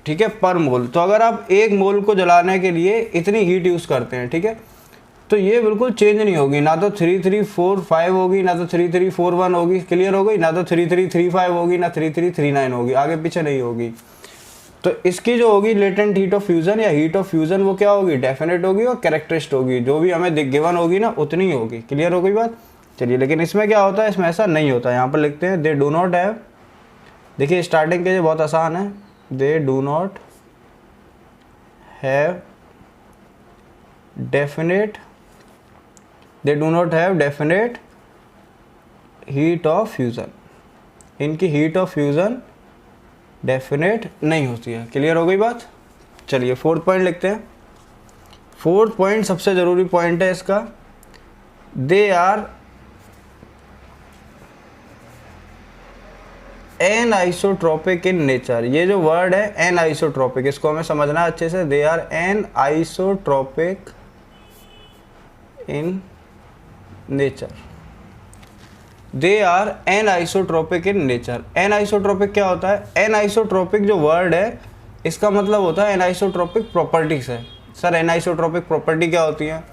ठीक है, पर मोल। तो अगर आप 1 मोल को जलाने के लिए इतनी हीट यूज़ करते हैं, ठीक है, तो ये बिल्कुल चेंज नहीं होगी, ना तो 3345 होगी, ना तो 3341 होगी, क्लियर हो गई, ना तो 3335 होगी, ना 3339 होगी, आगे पीछे नहीं होगी। तो इसकी जो होगी लेटेंट हीट ऑफ फ्यूज़न या हीट ऑफ फ्यूज़न वो क्या होगी, डेफिनेट होगी और कैरेक्टरिस्टिक होगी, जो भी हमें गिवन होगी ना उतनी ही होगी, क्लियर हो गई बात। चलिए, लेकिन इसमें क्या होता है, इसमें ऐसा नहीं होता। यहाँ पर लिखते हैं दे डू नॉट हैव, देखिए स्टार्टिंग के लिए बहुत आसान है, they do not have definite, they do not have definite heat of fusion, इनकी हीट ऑफ फ्यूज़न डेफिनेट नहीं होती है, क्लियर हो गई बात। चलिए 4th पॉइंट लिखते हैं। 4th पॉइंट सबसे ज़रूरी पॉइंट है इसका, they are anisotropic in nature. ये जो वर्ड है एन आइसोट्रोपिक, इसको हमें समझना है अच्छे से। They are anisotropic in nature, they are anisotropic in nature. Anisotropic क्या होता है, एन आइसोट्रोपिक जो वर्ड है इसका मतलब होता है एन आइसोट्रोपिक प्रॉपर्टीज है। सर एन आइसोट्रोपिक प्रॉपर्टी क्या होती है,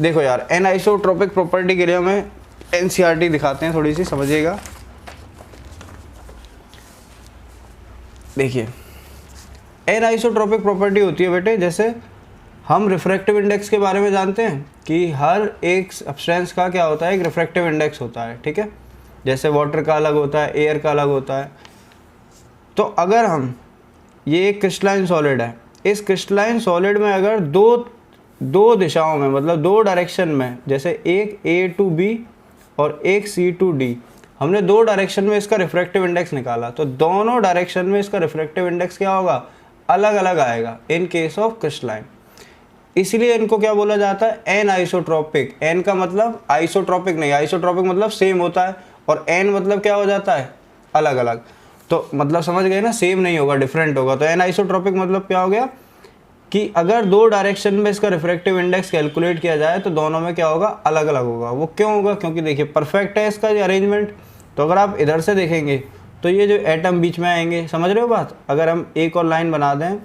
देखो यार, एन आइसोट्रोपिक प्रॉपर्टी के लिए हमें एनसीईआरटी दिखाते हैं, थोड़ी सी समझिएगा। देखिए एन आइसोट्रोपिक प्रॉपर्टी होती है बेटे, जैसे हम रिफ्रैक्टिव इंडेक्स के बारे में जानते हैं कि हर एक सब्सटेंस का क्या होता है, एक रिफ्रैक्टिव इंडेक्स होता है, ठीक है, जैसे वाटर का अलग होता है, एयर का अलग होता है। तो अगर हम, ये एक क्रिस्टलाइन सॉलिड है, इस क्रिस्टलाइन सॉलिड में अगर दो दिशाओं में, मतलब 2 डायरेक्शन में, जैसे एक A to B और एक C to D, हमने 2 डायरेक्शन में इसका रिफ्रैक्टिव इंडेक्स निकाला, तो दोनों डायरेक्शन में इसका रिफ्रैक्टिव इंडेक्स क्या होगा, अलग अलग आएगा इन केस ऑफ क्रिस्टलाइन। इसलिए इनको क्या बोला जाता है, एन आइसोट्रोपिक। एन का मतलब आइसोट्रोपिक नहीं, आइसोट्रोपिक मतलब सेम होता है, और एन मतलब क्या हो जाता है, अलग अलग। तो मतलब समझ गए ना, सेम नहीं होगा, डिफरेंट होगा। तो एन आइसोट्रोपिक मतलब क्या हो गया कि अगर 2 डायरेक्शन में इसका रिफ्रैक्टिव इंडेक्स कैलकुलेट किया जाए तो दोनों में क्या होगा, अलग अलग होगा। वो क्यों होगा, क्योंकि देखिए परफेक्ट है इसका ये अरेंजमेंट। तो अगर आप इधर से देखेंगे तो ये जो एटम बीच में आएंगे, समझ रहे हो बात। अगर हम एक और लाइन बना दें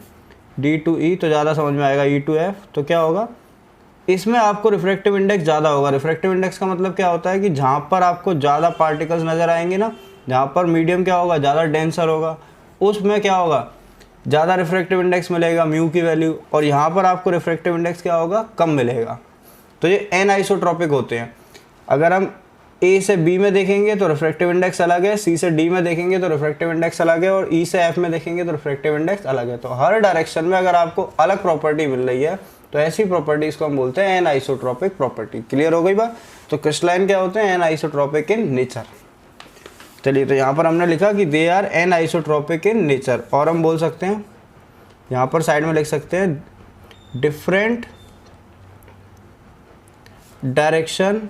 D to E तो ज़्यादा समझ में आएगा, E to F, तो क्या होगा, इसमें आपको रिफ्रैक्टिव इंडेक्स ज़्यादा होगा। रिफ्रैक्टिव इंडेक्स का मतलब क्या होता है कि जहाँ पर आपको ज़्यादा पार्टिकल्स नज़र आएंगे ना, जहाँ पर मीडियम क्या होगा, ज़्यादा डेंसर होगा, उसमें क्या होगा, ज़्यादा रिफ्रैक्टिव इंडेक्स मिलेगा, म्यू की वैल्यू। और यहाँ पर आपको रिफ्रैक्टिव इंडेक्स क्या होगा, कम मिलेगा। तो ये एन आइसोट्रोपिक होते हैं। अगर हम ए से बी में देखेंगे तो रिफ्रैक्टिव इंडेक्स अलग है, सी से डी में देखेंगे तो रिफ्रैक्टिव इंडेक्स अलग है, और ई से एफ में देखेंगे तो रिफ्रैक्टिव इंडेक्स अलग है। तो हर डायरेक्शन में अगर आपको अलग प्रॉपर्टी मिल रही है तो ऐसी प्रॉपर्टीज को हम बोलते हैं एन आइसोट्रोपिक प्रॉपर्टी। क्लियर हो गई बात। तो क्रिस्टलाइन क्या होते हैं, एन आइसोट्रोपिक इन नेचर। चलिए, तो यहाँ पर हमने लिखा कि they are anisotropic in nature, और हम बोल सकते हैं यहाँ पर साइड में लिख सकते हैं different direction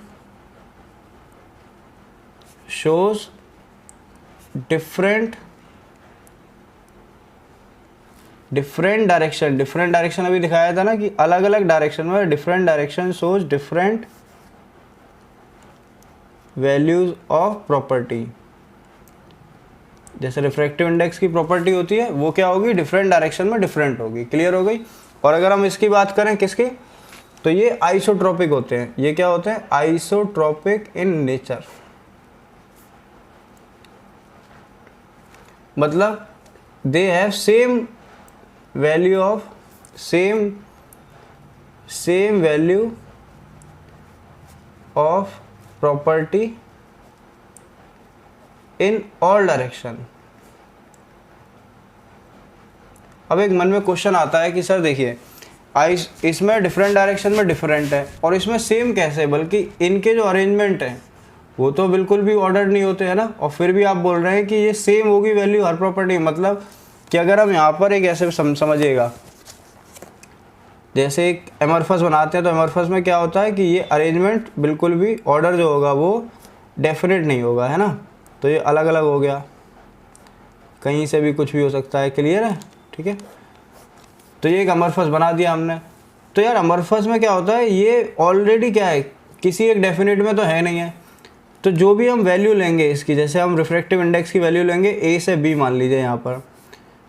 shows different direction. Different direction अभी दिखाया था ना कि अलग अलग डायरेक्शन में, different direction shows different values of property. जैसे रिफ्रैक्टिव इंडेक्स की प्रॉपर्टी होती है वो क्या होगी, डिफरेंट डायरेक्शन में डिफरेंट होगी। क्लियर हो गई। और अगर हम इसकी बात करें किसकी, तो ये आइसोट्रोपिक होते हैं। ये क्या होते हैं, आइसोट्रोपिक इन नेचर। मतलब they have same value of same value of property in all direction. अब एक मन में क्वेश्चन आता है कि सर देखिए इसमें डिफरेंट डायरेक्शन में डिफरेंट है और इसमें सेम कैसे, बल्कि इनके जो अरेंजमेंट है वो तो बिल्कुल भी ऑर्डर नहीं होते हैं ना, और फिर भी आप बोल रहे हैं कि ये सेम होगी वैल्यू हर प्रॉपर्टी। मतलब कि अगर हम यहाँ पर एक ऐसे समझिएगा, जैसे एक एमरफस बनाते हैं तो एमरफस में क्या होता है कि ये अरेंजमेंट बिल्कुल भी ऑर्डर जो होगा वो डेफिनेट नहीं होगा, है ना। तो ये अलग अलग हो गया, कहीं से भी कुछ भी हो सकता है। क्लियर है, ठीक है। तो ये एक अमरफस बना दिया हमने। तो यार अमरफस में क्या होता है, ये ऑलरेडी क्या है, किसी एक डेफिनेट में तो है नहीं है। तो जो भी हम वैल्यू लेंगे इसकी, जैसे हम रिफ्रैक्टिव इंडेक्स की वैल्यू लेंगे ए से बी मान लीजिए यहाँ पर,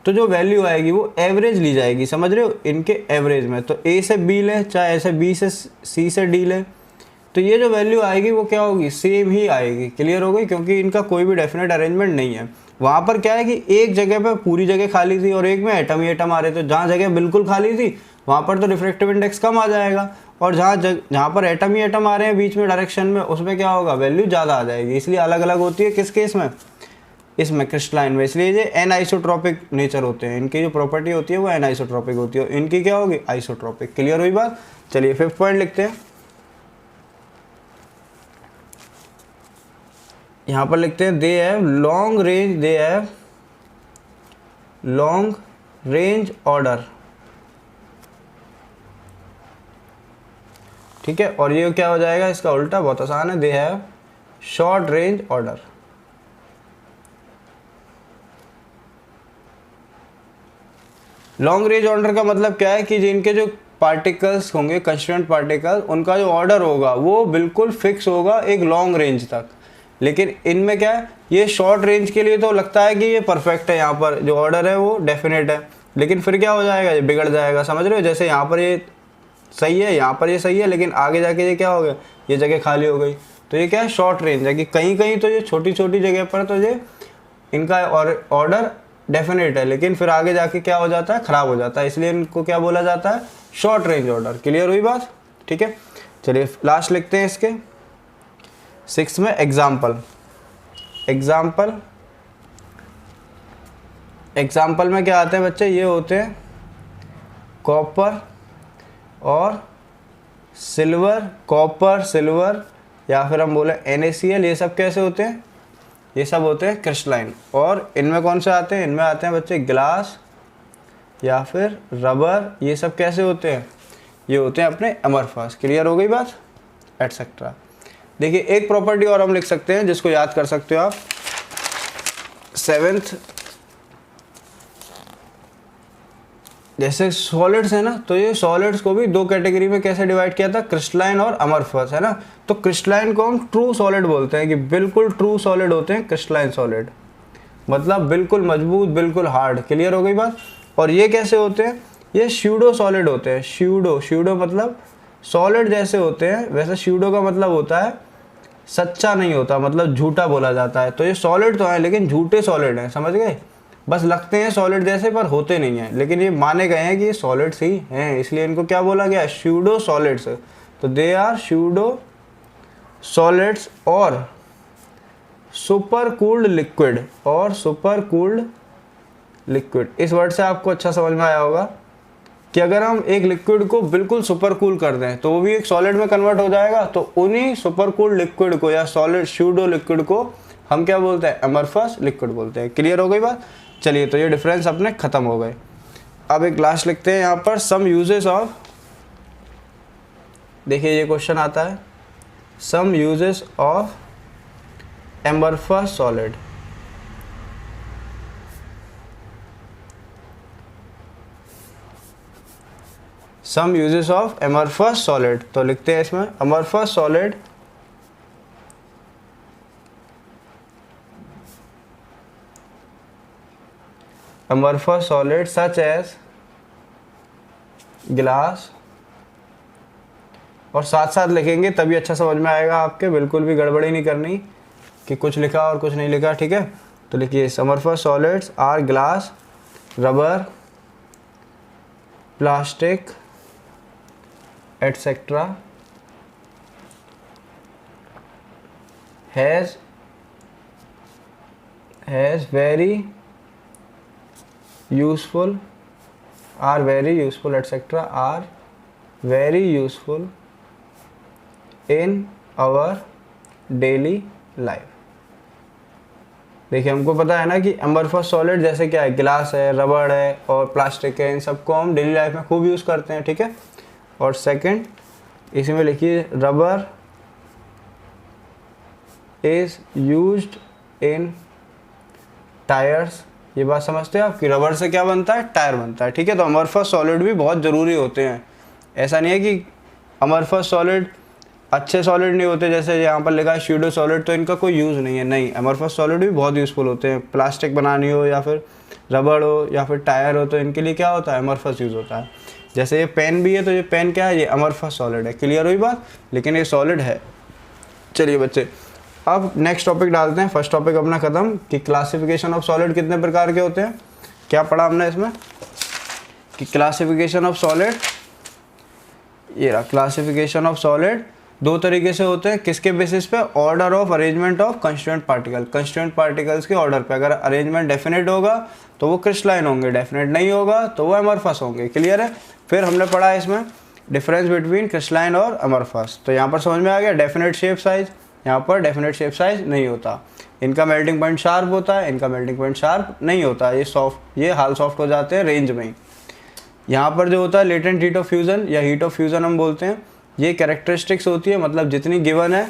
तो जो वैल्यू आएगी वो एवरेज ली जाएगी, समझ रहे हो, इनके एवरेज में। तो ए से बी ले, चाहे ऐसे बी से सी से डी ले, तो ये जो वैल्यू आएगी वो क्या होगी, सेम ही आएगी। क्लियर हो गई, क्योंकि इनका कोई भी डेफिनेट अरेंजमेंट नहीं है। वहाँ पर क्या है कि एक जगह पे पूरी जगह खाली थी और एक में एटम ही एटम आ रहे थे। जहाँ जगह बिल्कुल खाली थी वहाँ पर तो रिफ्रैक्टिव इंडेक्स कम आ जाएगा, और जहाँ पर एटम ही एटम आ रहे हैं बीच में डायरेक्शन में, उसमें क्या होगा, वैल्यू ज़्यादा आ जाएगी। इसलिए अलग अलग होती है किस केस में, इसमें क्रिस्टलाइन में। इसलिए ये एन आइसोट्रॉपिक नेचर होते हैं, इनकी जो प्रॉपर्टी होती है वो एन आइसोट्रॉपिक होती है, इनकी क्या होगी, आइसोट्रॉपिक। क्लियर हुई बात। चलिए 5th पॉइंट लिखते हैं। यहाँ पर लिखते हैं they have long range order. ठीक है, और ये क्या हो जाएगा, इसका उल्टा बहुत आसान है, they have short range order. Long range order का मतलब क्या है कि जिनके जो पार्टिकल्स होंगे, कंस्टिट्यूएंट पार्टिकल, उनका जो ऑर्डर होगा वो बिल्कुल फिक्स होगा एक लॉन्ग रेंज तक। लेकिन इनमें क्या है, ये शॉर्ट रेंज के लिए तो लगता है कि ये परफेक्ट है, यहाँ पर जो ऑर्डर है वो डेफिनेट है, लेकिन फिर क्या हो जाएगा, ये बिगड़ जाएगा। समझ रहे हो, जैसे यहाँ पर ये सही है, यहाँ पर ये सही है, लेकिन आगे जाके ये क्या हो गया, ये जगह खाली हो गई। तो ये क्या है, शॉर्ट रेंज है, कि कहीं कहीं तो ये छोटी छोटी जगह पर तो ये इनका ऑर्डर डेफिनेट है, लेकिन फिर आगे जाके क्या हो जाता है, खराब हो जाता है। इसलिए इनको क्या बोला जाता है, शॉर्ट रेंज ऑर्डर। क्लियर हुई बात। ठीक है, चलिए लास्ट लिखते हैं इसके 6 में एग्जाम्पल में क्या आते हैं बच्चे, ये होते हैं कॉपर और सिल्वर, या फिर हम बोले NaCl, ये सब कैसे होते हैं, ये सब होते हैं क्रिस्टलाइन। और इनमें कौन से आते हैं, इनमें आते हैं बच्चे ग्लास या फिर रबर। ये सब कैसे होते हैं, ये होते हैं अपने अमरफस। क्लियर हो गई बात, एटसेट्रा। देखिए एक प्रॉपर्टी और हम लिख सकते हैं जिसको याद कर सकते हो आप, 7th, जैसे सॉलिड्स है ना, तो ये सॉलिड्स को भी 2 कैटेगरी में कैसे डिवाइड किया था, क्रिस्टलाइन और अमरफस, है ना। तो क्रिस्टलाइन को हम ट्रू सॉलिड बोलते हैं, कि बिल्कुल ट्रू सॉलिड होते हैं क्रिस्टलाइन सॉलिड, मतलब बिल्कुल मजबूत, बिल्कुल हार्ड। क्लियर हो गई बात। और ये कैसे होते हैं, ये स्यूडो सॉलिड होते हैं। स्यूडो मतलब सॉलिड जैसे होते हैं, वैसे स्यूडो का मतलब होता है सच्चा नहीं होता, मतलब झूठा बोला जाता है। तो ये सॉलिड तो है लेकिन झूठे सॉलिड हैं, समझ गए, बस लगते हैं सॉलिड जैसे पर होते नहीं हैं, लेकिन ये माने गए हैं कि ये सॉलिड्स ही हैं, इसलिए इनको क्या बोला गया, स्यूडो सॉलिड्स। तो दे आर स्यूडो सॉलिड्स और सुपर कूल्ड लिक्विड। इस वर्ड से आपको अच्छा समझ में आया होगा कि अगर हम एक लिक्विड को बिल्कुल सुपर कूल कर दें तो वो भी एक सॉलिड में कन्वर्ट हो जाएगा। तो उन्हीं सुपर कूल्ड लिक्विड को या सॉलिड स्यूडो लिक्विड को हम क्या बोलते हैं, अमरफस लिक्विड बोलते हैं। क्लियर हो गई बात। चलिए तो ये डिफरेंस अपने खत्म हो गए। अब एक लास्ट लिखते हैं यहाँ पर, सम यूजेस ऑफ, देखिए ये क्वेश्चन आता है, some uses of amorphous solid. Some uses of amorphous solid, तो लिखते हैं इसमें amorphous solid such as glass, और साथ साथ लिखेंगे तभी अच्छा समझ में आएगा आपके, बिल्कुल भी गड़बड़ी नहीं करनी कि कुछ लिखा और कुछ नहीं लिखा। ठीक है, तो लिखिए amorphous solids are glass, rubber, plastic etcetera has very useful, are very useful etc. are very useful in our daily life। देखिए हमको पता है ना कि अमरफस सॉलिड जैसे क्या है, गिलास है, रबड़ है और प्लास्टिक है, इन सबको हम डेली लाइफ में खूब यूज़ करते हैं। ठीक है, और सेकंड इसी में लिखिए rubber is used in tyres. ये बात समझते हैं आप कि रबर से क्या बनता है, टायर बनता है। ठीक है, तो अमरफस सॉलिड भी बहुत ज़रूरी होते हैं। ऐसा नहीं है कि अमरफस सॉलिड अच्छे सॉलिड नहीं होते, जैसे यहाँ पर लिखा है स्यूडो सॉलिड, तो इनका कोई यूज़ नहीं है। नहीं, अमरफस सॉलिड भी बहुत यूज़फुल होते हैं। प्लास्टिक बनानी हो या फिर रबड़ हो या फिर टायर हो, तो इनके लिए क्या होता है, अमरफस यूज़ होता है। जैसे ये पेन भी है, तो ये पेन क्या है, ये अमरफस सॉलिड है। क्लियर हुई बात, लेकिन ये सॉलिड है। चलिए बच्चे, अब नेक्स्ट टॉपिक डालते हैं। फर्स्ट टॉपिक अपना खत्म कि क्लासिफिकेशन ऑफ सॉलिड कितने प्रकार के होते हैं। क्या पढ़ा हमने इसमें कि क्लासिफिकेशन ऑफ सॉलिड, ये रहा क्लासिफिकेशन ऑफ सॉलिड, दो तरीके से होते हैं। किसके बेसिस पे, order of arrangement of constituent particle, constituent particles के ऑर्डर पे। अगर अरेंजमेंट डेफिनेट होगा तो वो क्रिस्टलाइन होंगे, डेफिनेट नहीं होगा तो वो अमरफस होंगे। क्लियर है। फिर हमने पढ़ा इसमें डिफरेंस बिटवीन क्रिस्टलाइन और अमरफस, तो यहाँ पर समझ में आ गया। डेफिनेट शेप साइज, यहाँ पर डेफिनेट शेप साइज नहीं होता। इनका मेल्टिंग पॉइंट शार्प होता है, इनका मेल्टिंग पॉइंट शार्प नहीं होता। ये सॉफ्ट, ये हाल सॉफ्ट हो जाते हैं रेंज में ही। यहाँ पर जो होता है लेटेंट हीट ऑफ फ्यूज़न या हीट ऑफ फ्यूज़न हम बोलते हैं, ये कैरेक्टरिस्टिक्स होती है, मतलब जितनी गिवन है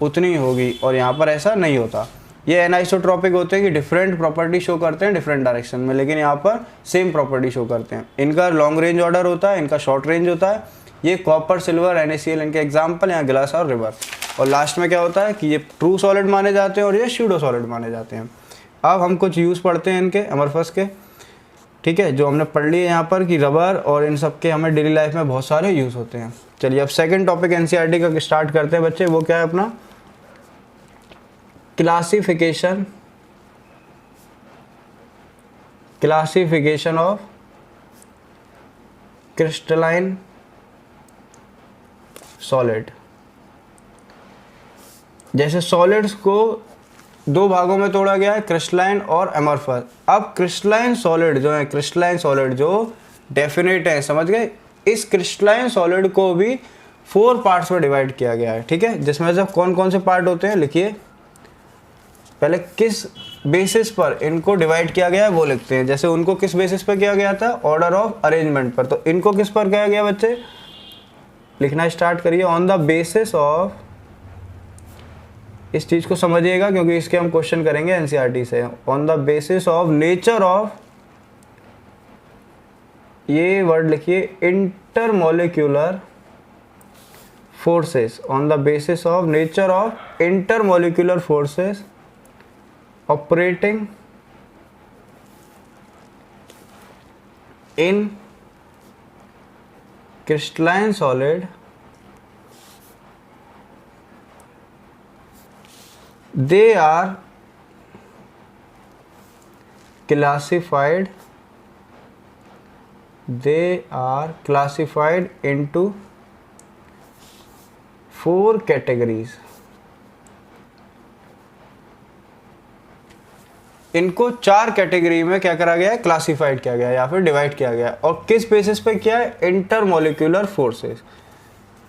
उतनी ही होगी, और यहाँ पर ऐसा नहीं होता। ये एनाइसोट्रॉपिक होते हैं कि डिफरेंट प्रॉपर्टी शो करते हैं डिफरेंट डायरेक्शन में, लेकिन यहाँ पर सेम प्रॉपर्टी शो करते हैं। इनका लॉन्ग रेंज ऑर्डर होता है, इनका शॉर्ट रेंज होता है। ये कॉपर, सिल्वर, NaCl इनके एग्जाम्पल, यहाँ ग्लास और रिवर। और लास्ट में क्या होता है कि ये ट्रू सॉलिड माने जाते हैं और ये स्यूडो सॉलिड माने जाते हैं। अब हम कुछ यूज़ पढ़ते हैं इनके अमरफस के, ठीक है, जो हमने पढ़ लिए यहाँ पर कि रबर और इन सब के हमें डेली लाइफ में बहुत सारे यूज़ होते हैं। चलिए अब सेकंड टॉपिक NCERT का स्टार्ट करते हैं बच्चे। वो क्या है अपना, क्लासिफिकेशन ऑफ क्रिस्टलाइन सॉलिड। जैसे सॉलिड्स को दो भागों में तोड़ा गया है, क्रिस्टलाइन और अमरफस। अब क्रिस्टलाइन सॉलिड जो है, क्रिस्टलाइन सॉलिड जो डेफिनेट है, समझ गए, इस क्रिस्टलाइन सॉलिड को भी 4 पार्ट्स में डिवाइड किया गया है। ठीक है, जिसमें से कौन कौन से पार्ट होते हैं लिखिए। पहले किस बेसिस पर इनको डिवाइड किया गया है वो लिखते हैं। जैसे उनको किस बेसिस पर किया गया था, ऑर्डर ऑफ अरेंजमेंट पर। तो इनको किस पर किया गया बच्चे, लिखना स्टार्ट करिए। ऑन द बेसिस ऑफ, इस चीज को समझिएगा क्योंकि इसके हम क्वेश्चन करेंगे NCERT से। On the basis of nature of, ये वर्ड लिखिए, intermolecular forces. On the basis of nature of intermolecular forces operating in crystalline solid, they are classified into 4 categories। इनको 4 कैटेगरी में क्या करा गया है, क्लासिफाइड किया गया है या फिर डिवाइड किया गया है। और किस बेसिस पे किया है, इंटरमोलिक्यूलर फोर्सेस।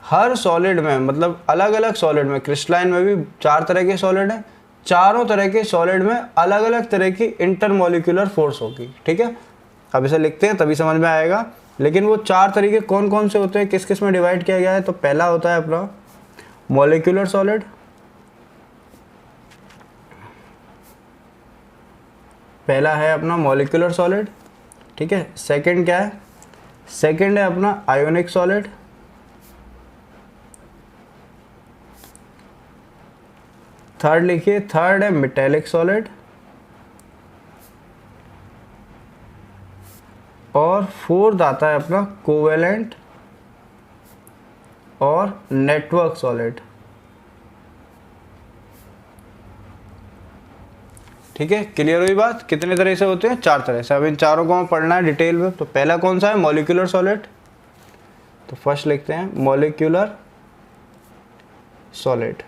हर सॉलिड में, मतलब अलग अलग सॉलिड में, क्रिस्टलाइन में भी 4 तरह के सॉलिड हैं, चारों तरह के सॉलिड में अलग अलग तरह की इंटरमोलिक्यूलर फोर्स होगी। ठीक है, अब इसे लिखते हैं तभी समझ में आएगा। लेकिन वो 4 तरीके कौन कौन से होते हैं, किस किस में डिवाइड किया गया है। तो पहला होता है अपना मॉलिक्यूलर सॉलिड, पहला है अपना मॉलिक्यूलर सॉलिड। ठीक है, सेकंड क्या है, सेकंड है अपना आयोनिक सॉलिड। थर्ड लिखिए, थर्ड है मेटेलिक सॉलिड। और फोर्थ आता है अपना कोवेलेंट और नेटवर्क सॉलिड। ठीक है, क्लियर हुई बात। कितने तरह से होते हैं, 4 तरह से। अब इन चारों को हमें पढ़ना है डिटेल में। तो पहला कौन सा है, मॉलिक्यूलर सॉलिड। तो फर्स्ट लिखते हैं मॉलिक्यूलर सॉलिड।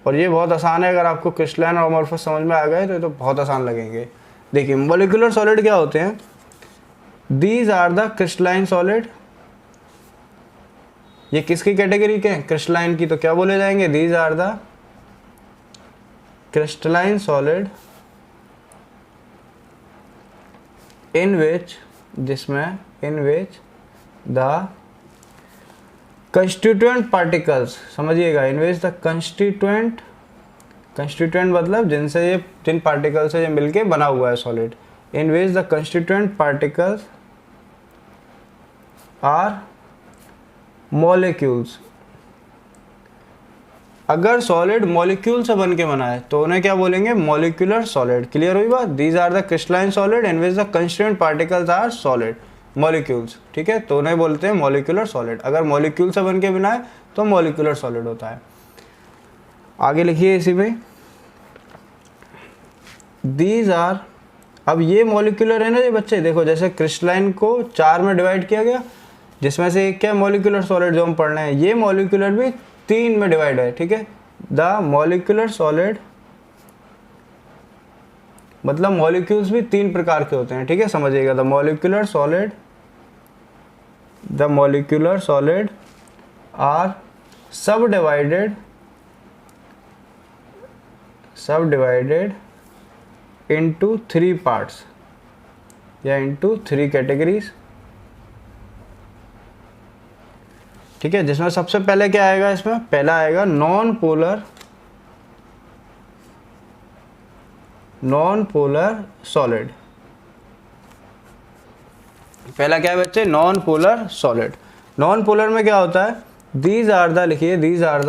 और ये बहुत आसान है, अगर आपको क्रिस्टलाइन और अमरफस समझ में आ गए तो बहुत आसान लगेंगे। देखिए मॉलिक्यूलर सॉलिड क्या होते हैं, these are the crystalline solid. ये किसकी कैटेगरी के हैं, क्रिस्टलाइन की। तो क्या बोले जाएंगे, these are the crystalline solid in which, जिसमें in which the constituent particles, समझिएगा, in which the constituent मतलब जिनसे ये, जिन पार्टिकल से ये मिलके बना हुआ है solid, in which the constituent particles are molecules अगर सॉलिड मॉलिक्यूल से बन के बना है तो उन्हें क्या बोलेंगे, मॉलिक्यूलर सॉलिड। क्लियर हुई बात। These are the crystalline solid in which the constituent particles are solid molecules, ठीक है, तो उन्हें बोलते हैं मॉलिक्यूलर सॉलिड। अगर मॉलिक्यूल से बन के बना है तो मॉलिक्यूलर सॉलिड होता है। आगे लिखिए इसी में, दीज आर, अब ये मॉलिक्यूलर है ना ये बच्चे, देखो जैसे क्रिस्टलाइन को 4 में डिवाइड किया गया, जिसमें से एक क्या मॉलिक्यूलर सॉलिड जो हम पढ़ रहे हैं, ये मॉलिक्यूलर भी 3 में डिवाइड है, ठीक है। द मॉलिक्यूलर सॉलिड मतलब मॉलिक्यूल्स भी 3 प्रकार के होते हैं, ठीक है, समझिएगा। द मॉलिक्यूलर सॉलिड आर सब डिवाइडेड इनटू 3 पार्ट्स या इनटू 3 कैटेगरीज, ठीक है, जिसमें सबसे पहले क्या आएगा, इसमें पहला आएगा नॉन पोलर सॉलिड। पहला क्या है बच्चे, non polar solid. Non polar में क्या होता है, दीज आर द, लिखिए these are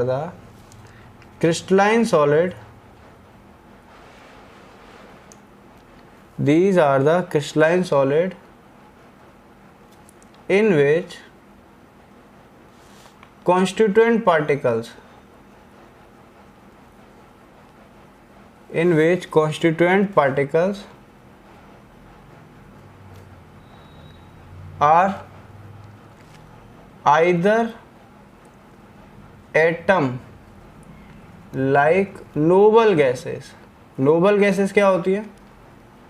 the crystalline solid, these are the crystalline solid in which constituent particles are either atom like noble gases। Noble gases क्या होती है,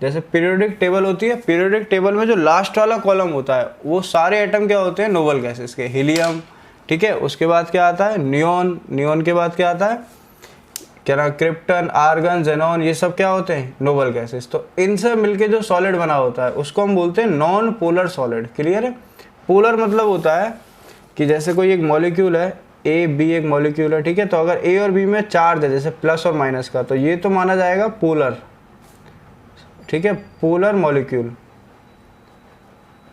जैसे पीरियोडिक टेबल होती है, पीरियोडिक टेबल में जो लास्ट वाला कॉलम होता है वो सारे एटम क्या होते हैं, नोबल गैसेस के। हीलियम, ठीक है, उसके बाद क्या आता है, नियोन के बाद क्या आता है, क्या ना, क्रिप्टन, आर्गन, जेनॉन, ये सब क्या होते हैं, नोबल गैसेस। तो इनसे मिलके जो सॉलिड बना होता है उसको हम बोलते हैं नॉन पोलर सॉलिड। क्लियर है। पोलर मतलब होता है कि जैसे कोई एक मॉलिक्यूल है, ए बी एक मॉलिक्यूल है, ठीक है, तो अगर ए और बी में चार्ज है जैसे प्लस और माइनस का, तो ये तो माना जाएगा पोलर, ठीक है, पोलर मॉलिक्यूल।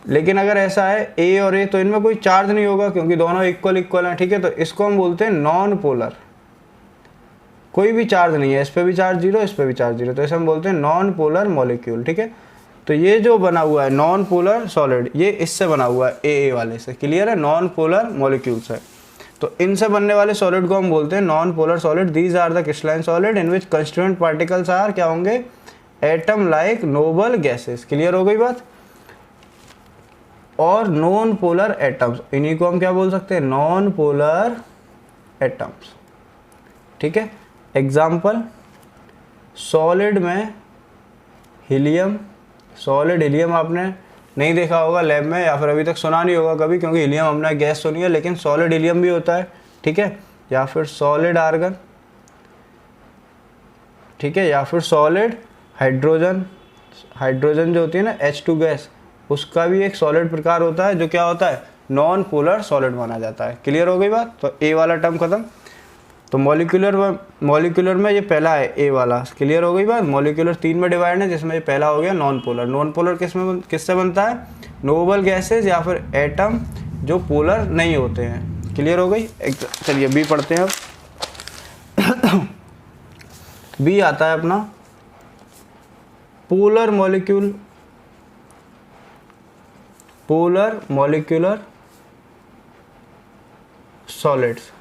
लेकिन अगर ऐसा है ए और ए तो इनमें कोई चार्ज नहीं होगा क्योंकि दोनों इक्वल हैं, ठीक है, तो इसको हम बोलते हैं नॉन पोलर। कोई भी चार्ज नहीं है, इस पे भी चार्ज 0, इस पे भी चार्ज 0, तो इसे हम बोलते हैं नॉन पोलर मॉलिक्यूल, ठीक है। तो ये जो बना हुआ है नॉन पोलर सॉलिड, ये इससे बना हुआ है ए वाले से। क्लियर है, नॉन पोलर मॉलिक्यूल्स है। तो इनसे बनने वाले सॉलिड को हम बोलते हैं non polar solid. These are the crystalline solid in which constituent particles are, क्या होंगे, atom like noble gases. Clear हो गई बात। और नॉन पोलर एटम्स, इन्हीं को हम क्या बोल सकते हैं, नॉन पोलर एटम्स, ठीक है। एग्जाम्पल, सॉलिड में हीलियम, सॉलिड हीलियम आपने नहीं देखा होगा लैब में, या फिर अभी तक सुना नहीं होगा कभी, क्योंकि हीलियम हमने गैस सुनी है, लेकिन सॉलिड हीलियम भी होता है, ठीक है। या फिर सॉलिड आर्गन, ठीक है, या फिर सॉलिड हाइड्रोजन जो होती है ना H2 गैस, उसका भी एक सॉलिड प्रकार होता है जो क्या होता है, नॉन पोलर सॉलिड माना जाता है। क्लियर हो गई बात। तो ए वाला टर्म खत्म। तो मॉलिक्यूलर में ये पहला है ए वाला। क्लियर हो गई बात। मॉलिक्यूलर 3 में डिवाइड है, जिसमें ये पहला हो गया नॉन पोलर। नॉन पोलर किससे बनता है, नोबल गैसेज या फिर एटम जो पोलर नहीं होते हैं। क्लियर हो गई। चलिए बी पढ़ते हैं अब। बी आता है अपना polar molecular solids.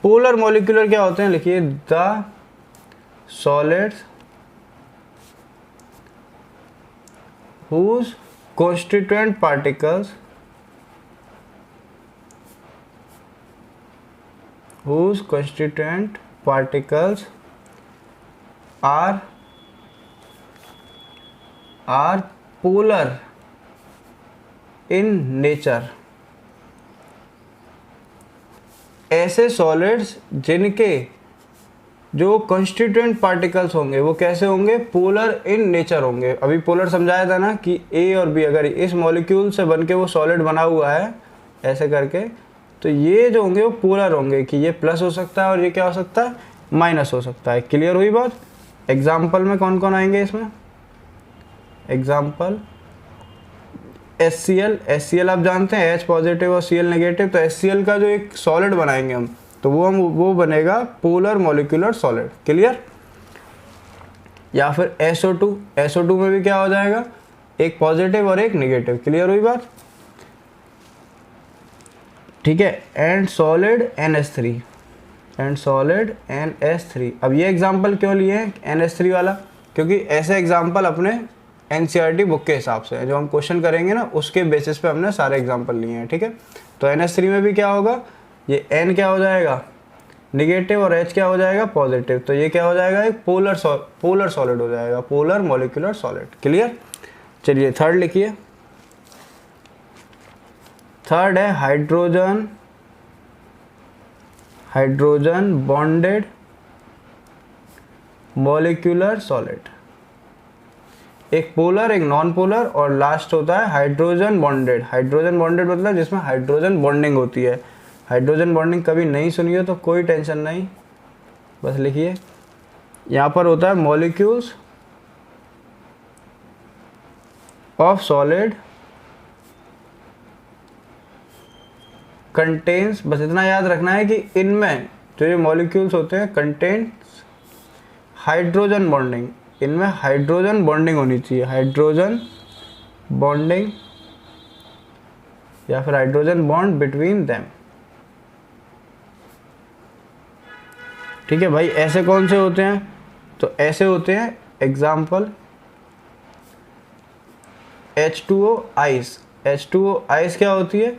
Polar molecular क्या होते हैं, लिखिए the solids whose constituent particles are polar in nature। ऐसे सॉलिड्स जिनके जो कॉन्स्टिट्यूएंट पार्टिकल्स होंगे वो कैसे होंगे, पोलर इन नेचर होंगे। अभी पोलर समझाया था ना कि ए और बी अगर इस मॉलिक्यूल से बनके वो सॉलिड बना हुआ है ऐसे करके, तो ये जो होंगे वो पोलर होंगे कि ये प्लस हो सकता है और ये क्या हो सकता है, माइनस हो सकता है। क्लियर हुई बात। एग्जाम्पल में कौन कौन आएंगे इसमें, एग्जाम्पल HCl आप जानते हैं H पॉजिटिव और Cl नेगेटिव, तो HCl का जो एक सॉलिड बनाएंगे हम, तो वो बनेगा पोलर मॉलिक्यूलर सॉलिड। क्लियर? या फिर SO2 में भी क्या हो जाएगा, एक पॉजिटिव और एक नेगेटिव। क्लियर हुई बात? ठीक है। And solid NH3। अब ये एग्जांपल क्यों लिए हैं NH3 वाला, क्योंकि ऐसे एग्जांपल अपने NCERT बुक के हिसाब से जो हम क्वेश्चन करेंगे ना, उसके बेसिस पे हमने सारे एग्जांपल लिए हैं। ठीक है। तो NH3 में भी क्या होगा, ये N क्या हो जाएगा, नेगेटिव, और H क्या हो जाएगा, पॉजिटिव। तो ये क्या हो जाएगा, एक पोलर सॉलिड हो जाएगा, पोलर मॉलिक्यूलर सॉलिड। क्लियर? चलिए थर्ड लिखिए। थर्ड है हाइड्रोजन बॉन्डेड मॉलिक्यूलर सॉलिड। एक पोलर, एक नॉन पोलर, और लास्ट होता है हाइड्रोजन बॉन्डेड। हाइड्रोजन बॉन्डेड मतलब जिसमें हाइड्रोजन बॉन्डिंग होती है। हाइड्रोजन बॉन्डिंग कभी नहीं सुनी हो तो कोई टेंशन नहीं, बस लिखिए। यहाँ पर होता है मॉलिक्यूल्स ऑफ सॉलिड कंटेन्स, बस इतना याद रखना है कि इनमें जो ये मॉलिक्यूल्स होते हैं कंटेन्स हाइड्रोजन बॉन्डिंग, इनमें हाइड्रोजन बॉन्डिंग होनी चाहिए, हाइड्रोजन बॉन्डिंग या फिर हाइड्रोजन बॉन्ड बिटवीन देम। ठीक है भाई। ऐसे कौन से होते हैं, तो ऐसे होते हैं example H2O ice. H2O ice क्या होती है,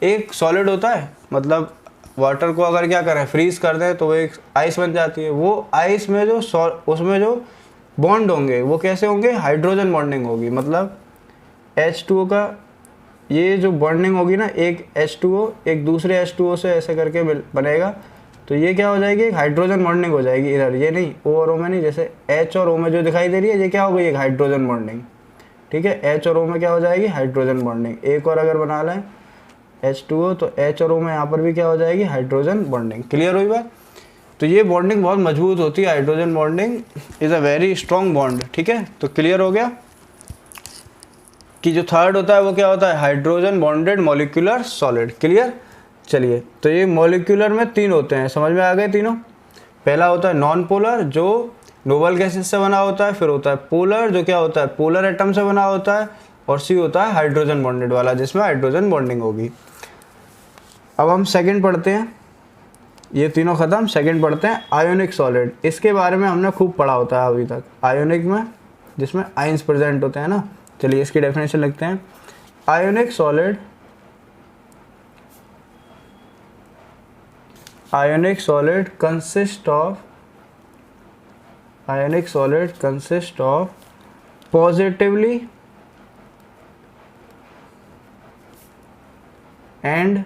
एक सॉलिड होता है, मतलब वाटर को अगर क्या करें, फ्रीज कर दें तो वो एक आइस बन जाती है। वो आइस में जो उसमें जो बॉन्ड होंगे वो कैसे होंगे, हाइड्रोजन बॉन्डिंग होगी। मतलब H2O का ये जो बॉन्डिंग होगी ना, एक H2O एक दूसरे H2O से ऐसे करके बनेगा, तो ये क्या हो जाएगी, एक हाइड्रोजन बॉन्डिंग हो जाएगी। इधर ये नहीं, O और O में नहीं, जैसे H और O में जो दिखाई दे रही है, ये क्या हो गई, एक हाइड्रोजन बॉन्डिंग। ठीक है। H और O में क्या हो जाएगी, हाइड्रोजन बॉन्डिंग। एक और अगर बना लें H2O, तो H और O में यहाँ पर भी क्या हो जाएगी, हाइड्रोजन बॉन्डिंग। क्लियर हुई बात? तो ये बॉन्डिंग बहुत मजबूत होती है, hydrogen bonding is a very strong bond. ठीक है। तो क्लियर हो गया कि जो थर्ड होता है वो क्या होता है, hydrogen bonded molecular solid. Clear? चलिए, तो ये मॉलिक्यूलर में तीन होते हैं, समझ में आ गए तीनों। पहला होता है नॉन पोलर, जो नोबल गैसेस से बना होता है। फिर होता है पोलर, जो क्या होता है, पोलर एटम से बना होता है। और सी होता है हाइड्रोजन बॉन्डेड वाला, जिसमें हाइड्रोजन बॉन्डिंग होगी। अब हम सेकंड पढ़ते हैं, ये तीनों खत्म, सेकंड पढ़ते हैं आयोनिक सॉलिड। इसके बारे में हमने खूब पढ़ा होता है अभी तक, आयोनिक में जिसमें आयंस प्रेजेंट होते हैं ना। चलिए इसकी डेफिनेशन लिखते हैं। Ionic solid consist of positively and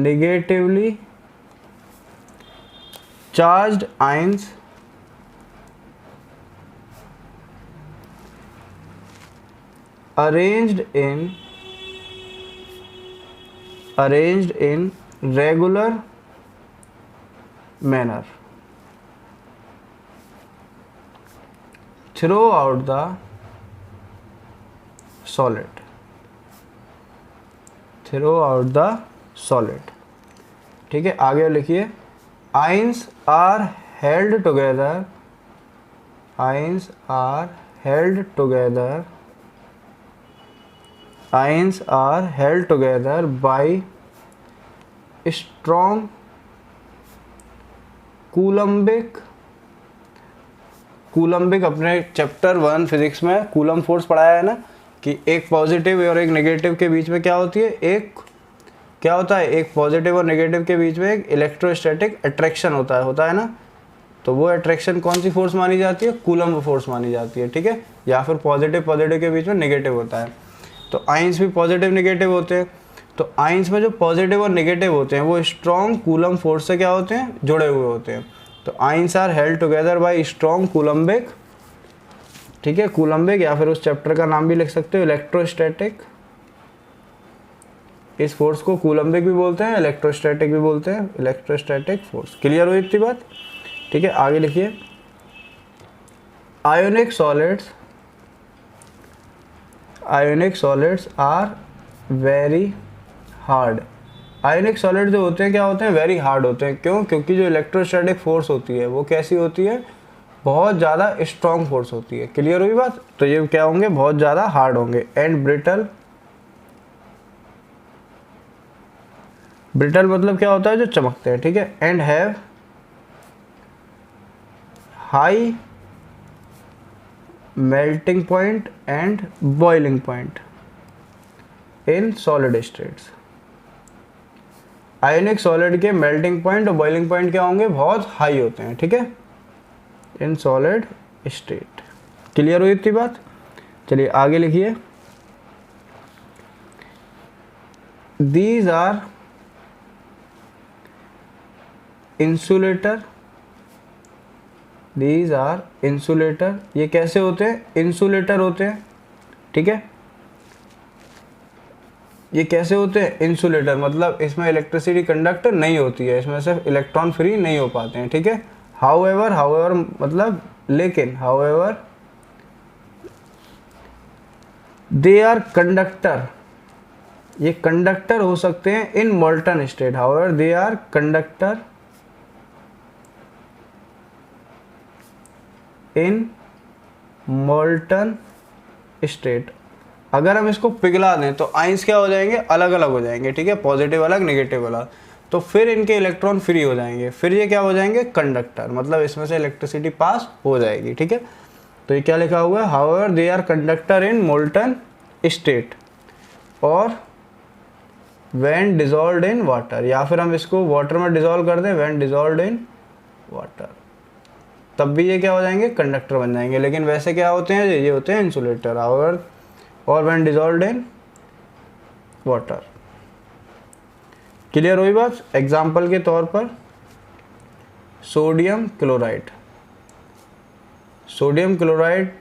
negatively charged ions arranged in regular manner throughout the solid। ठीक है। आगे लिखिए, ions are held together by strong Coulombic अपने चैप्टर 1 फिजिक्स में कूलम फोर्स पढ़ाया है ना, कि एक पॉजिटिव और एक नेगेटिव के बीच में क्या होती है, एक पॉजिटिव और नेगेटिव के बीच में एक इलेक्ट्रोस्टैटिक अट्रैक्शन होता है ना। तो वो अट्रैक्शन कौन सी फोर्स मानी जाती है, कूलम फोर्स मानी जाती है। ठीक है। या फिर पॉजिटिव के बीच में नेगेटिव होता है। तो आइंस भी पॉजिटिव नेगेटिव होते हैं। तो आइंस में जो पॉजिटिव और नेगेटिव होते हैं वो स्ट्रॉन्ग कूलम फोर्स से क्या होते हैं, जुड़े हुए होते हैं। तो ions are held together by strong coulombic. ठीक है, कूलम्बिक, या फिर उस चैप्टर का नाम भी लिख सकते हो इलेक्ट्रोस्टैटिक। इस फोर्स को कूलम्बिक भी बोलते हैं, इलेक्ट्रोस्टैटिक भी बोलते हैं, इलेक्ट्रोस्टैटिक फोर्स। क्लियर हुई इतनी बात? ठीक है। आगे लिखिए, ionic solids are very hard. Ionic solid जो होते हैं क्या होते हैं, वेरी हार्ड होते हैं। क्यों? क्योंकि जो इलेक्ट्रोस्टैटिक फोर्स होती है वो कैसी होती है, बहुत ज़्यादा स्ट्रॉन्ग फोर्स होती है। क्लियर हुई बात? तो ये क्या होंगे, बहुत ज़्यादा हार्ड होंगे। एंड ब्रिटल, ब्रिटल मतलब क्या होता है, जो चमकते हैं, ठीक है। And have high melting point and boiling point in solid states. Ionic solid के मेल्टिंग पॉइंट और बॉइलिंग पॉइंट क्या होंगे, बहुत हाई होते हैं, ठीक है, इन सॉलिड स्टेट। क्लियर हुई इतनी बात? चलिए आगे लिखिए। These are insulator, these are insulator. ये कैसे होते हैं, इंसुलेटर होते हैं, ठीक है। ये कैसे होते हैं, इंसुलेटर, मतलब इसमें इलेक्ट्रिसिटी कंडक्ट नहीं होती है, इसमें सिर्फ इलेक्ट्रॉन फ्री नहीं हो पाते हैं, ठीक है। हाउएवर, हाउएवर मतलब लेकिन, हाउएवर दे आर कंडक्टर, ये कंडक्टर हो सकते हैं in molten state. However they are conductor in molten state. अगर हम इसको पिघला दें तो आइंस क्या हो जाएंगे, अलग अलग हो जाएंगे, ठीक है, पॉजिटिव अलग नेगेटिव अलग, तो फिर इनके इलेक्ट्रॉन फ्री हो जाएंगे, फिर ये क्या हो जाएंगे, कंडक्टर, मतलब इसमें से इलेक्ट्रिसिटी पास हो जाएगी, ठीक है। तो ये क्या लिखा हुआ है, however they are conductor in molten state और व्हेन डिजॉल्व्ड इन वाटर, या फिर हम इसको वाटर में डिजॉल्व कर दें, व्हेन डिजॉल्व्ड इन वाटर, तब भी ये क्या हो जाएंगे, कंडक्टर बन जाएंगे। लेकिन वैसे क्या होते हैं, ये होते हैं इंसुलेटर। हाउएवर और when dissolved in water. Clear हुई बात? एग्जाम्पल के तौर पर सोडियम क्लोराइड, सोडियम क्लोराइड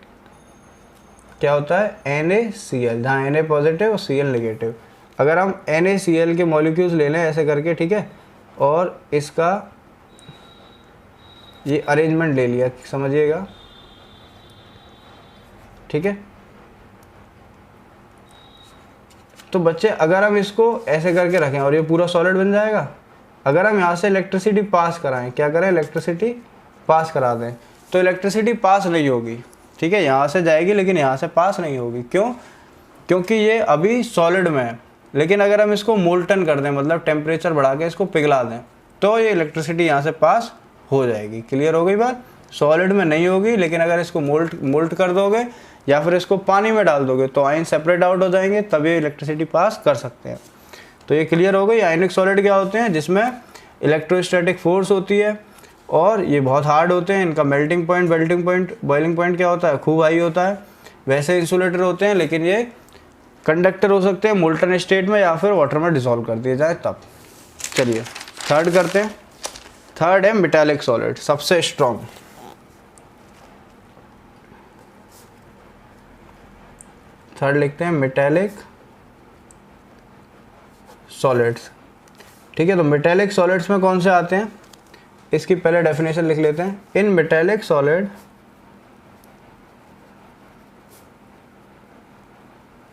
क्या होता है, NaCl, जहाँ Na पॉजिटिव और Cl नेगेटिव। अगर हम NaCl के मॉलिक्यूल्स ले लें ऐसे करके, ठीक है, और इसका ये अरेंजमेंट ले लिया, समझिएगा, ठीक है। तो बच्चे अगर हम इसको ऐसे करके रखें और ये पूरा सॉलिड बन जाएगा, अगर हम यहाँ से इलेक्ट्रिसिटी पास कराएं, क्या करें, इलेक्ट्रिसिटी पास करा दें, तो इलेक्ट्रिसिटी पास नहीं होगी, ठीक है, यहाँ से जाएगी लेकिन यहाँ से पास नहीं होगी। क्यों? क्योंकि ये अभी सॉलिड में है। लेकिन अगर हम इसको मोल्टन कर दें, मतलब टेम्परेचर बढ़ा के इसको पिघला दें, तो ये इलेक्ट्रिसिटी यहाँ से पास हो जाएगी। क्लियर हो गई बात? सॉलिड में नहीं होगी, लेकिन अगर इसको मोल्ट कर दोगे या फिर इसको पानी में डाल दोगे तो आयन सेपरेट आउट हो जाएंगे, तब ये इलेक्ट्रिसिटी पास कर सकते हैं। तो ये क्लियर हो गई। आयनिक सॉलिड क्या होते हैं, जिसमें इलेक्ट्रोस्टैटिक फोर्स होती है और ये बहुत हार्ड होते हैं, इनका melting point, melting point, boiling point क्या होता है, खूब हाई होता है। वैसे इंसुलेटर होते हैं, लेकिन ये कंडक्टर हो सकते हैं मोल्टन स्टेट में या फिर वाटर में डिसॉल्व कर दिए जाए तब। चलिए थर्ड करते हैं। थर्ड है मेटालिक सॉलिड, सबसे स्ट्रॉन्ग। थर्ड लिखते हैं मेटालिक सॉलिड्स, ठीक है। तो मेटालिक सॉलिड्स में कौन से आते हैं, इसकी पहले डेफिनेशन लिख लेते हैं। In metallic solid,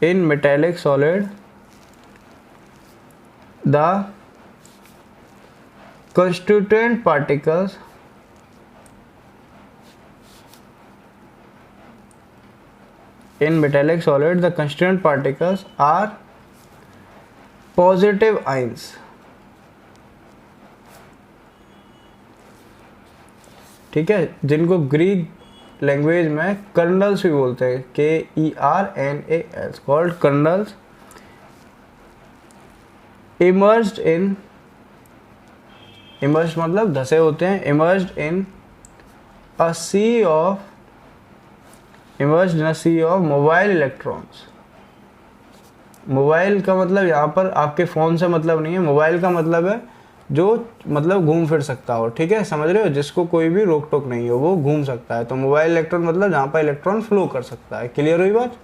in metallic solid the constituent particles in metallic solid, the constituent particles are positive ions, ठीक है, जिनको ग्रीक लैंग्वेज में कर्नल्स भी बोलते हैं, KERNALs, called kernels, emerged in, emerged मतलब धसे होते हैं, emerged in a sea of, emerged in a sea of mobile electrons. Mobile का मतलब यहाँ पर आपके फ़ोन से मतलब नहीं है, मोबाइल का मतलब है जो मतलब घूम फिर सकता हो, ठीक है, समझ रहे हो, जिसको कोई भी रोक टोक नहीं हो, वो घूम सकता है। तो मोबाइल इलेक्ट्रॉन मतलब जहाँ पर इलेक्ट्रॉन फ्लो कर सकता है। क्लियर हुई बात?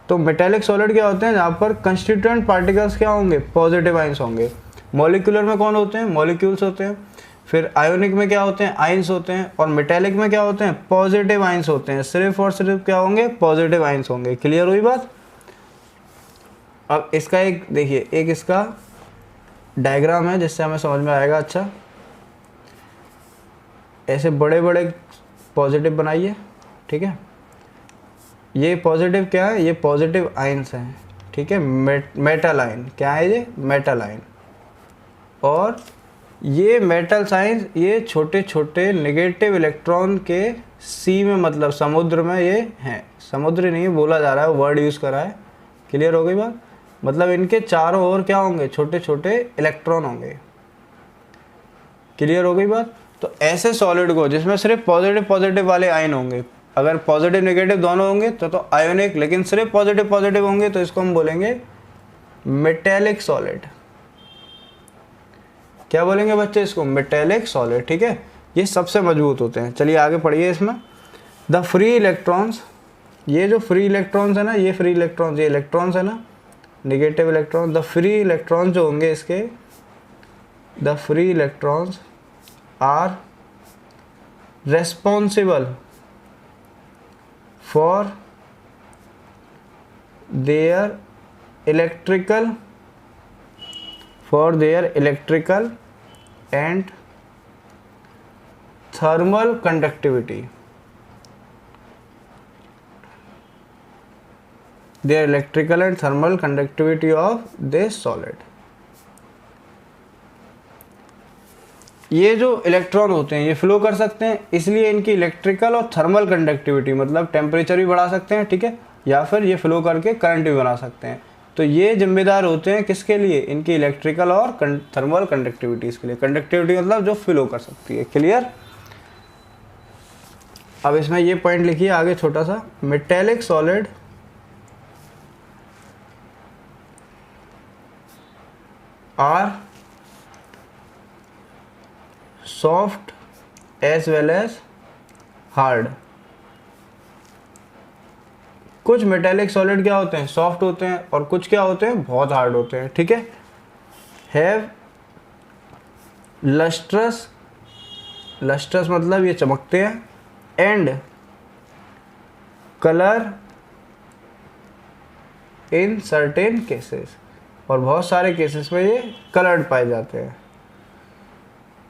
तो मेटालिक सॉलिड क्या होते हैं, जहाँ पर कंस्टिट्यूएंट पार्टिकल्स क्या होंगे, पॉजिटिव आयंस होंगे। मॉलिक्यूलर में कौन होते हैं, मॉलिक्यूल्स होते हैं। फिर आयोनिक में क्या होते हैं, आयंस होते हैं। और मेटालिक में क्या होते हैं, पॉजिटिव आयंस होते हैं। सिर्फ और सिर्फ क्या होंगे, पॉजिटिव आयंस होंगे। क्लियर हुई बात? अब इसका एक देखिए, एक इसका डायग्राम है जिससे हमें समझ में आएगा। अच्छा, ऐसे बड़े बड़े पॉजिटिव बनाइए, ठीक है। ये पॉजिटिव क्या है, ये पॉजिटिव आयंस हैं, ठीक है। मेटल आयन क्या है, ये मेटल आयन। और ये मेटल साइंस, ये छोटे छोटे नेगेटिव इलेक्ट्रॉन के सी में, मतलब समुद्र में ये हैं। समुद्र नहीं बोला जा रहा है, वर्ड यूज़ करा है। क्लियर हो गई बात। मतलब इनके चारों ओर क्या होंगे, छोटे छोटे इलेक्ट्रॉन होंगे। क्लियर हो गई बात। तो ऐसे सॉलिड को जिसमें सिर्फ पॉजिटिव पॉजिटिव वाले आयन होंगे, अगर पॉजिटिव नेगेटिव दोनों होंगे तो आयोनिक, लेकिन सिर्फ पॉजिटिव पॉजिटिव होंगे तो इसको हम बोलेंगे मेटेलिक सॉलिड। क्या बोलेंगे बच्चे, इसको मेटेलिक सॉलिड, ठीक है। ये सबसे मजबूत होते हैं। चलिए आगे पढ़िए इसमें। द फ्री इलेक्ट्रॉन्स, ये जो फ्री इलेक्ट्रॉन्स है ना, ये फ्री इलेक्ट्रॉन्स, ये इलेक्ट्रॉन्स है ना, negative electron. The free electrons जो होंगे इसके, the free electrons are responsible for their electrical and thermal conductivity. Their electrical and thermal conductivity of this solid. ये जो इलेक्ट्रॉन होते हैं ये फ्लो कर सकते हैं, इसलिए इनकी इलेक्ट्रिकल और थर्मल कंडक्टिविटी, मतलब टेम्परेचर भी बढ़ा सकते हैं, ठीक है, या फिर ये फ्लो करके करंट भी बना सकते हैं। तो ये जिम्मेदार होते हैं किसके लिए, इनकी इलेक्ट्रिकल और थर्मल कंडक्टिविटीज़ के लिए। कंडक्टिविटी मतलब जो फ्लो कर सकती है। क्लियर। अब इसमें ये पॉइंट लिखिए आगे छोटा सा, metallic solid are soft as well as hard. कुछ मेटेलिक सॉलिड क्या होते हैं, सॉफ्ट होते हैं, और कुछ क्या होते हैं, बहुत हार्ड होते हैं, ठीक है। हैव लस्ट्रस, लस्ट्रस मतलब ये चमकते हैं, and colour in certain cases, और बहुत सारे केसेस में ये कलर्ड पाए जाते हैं,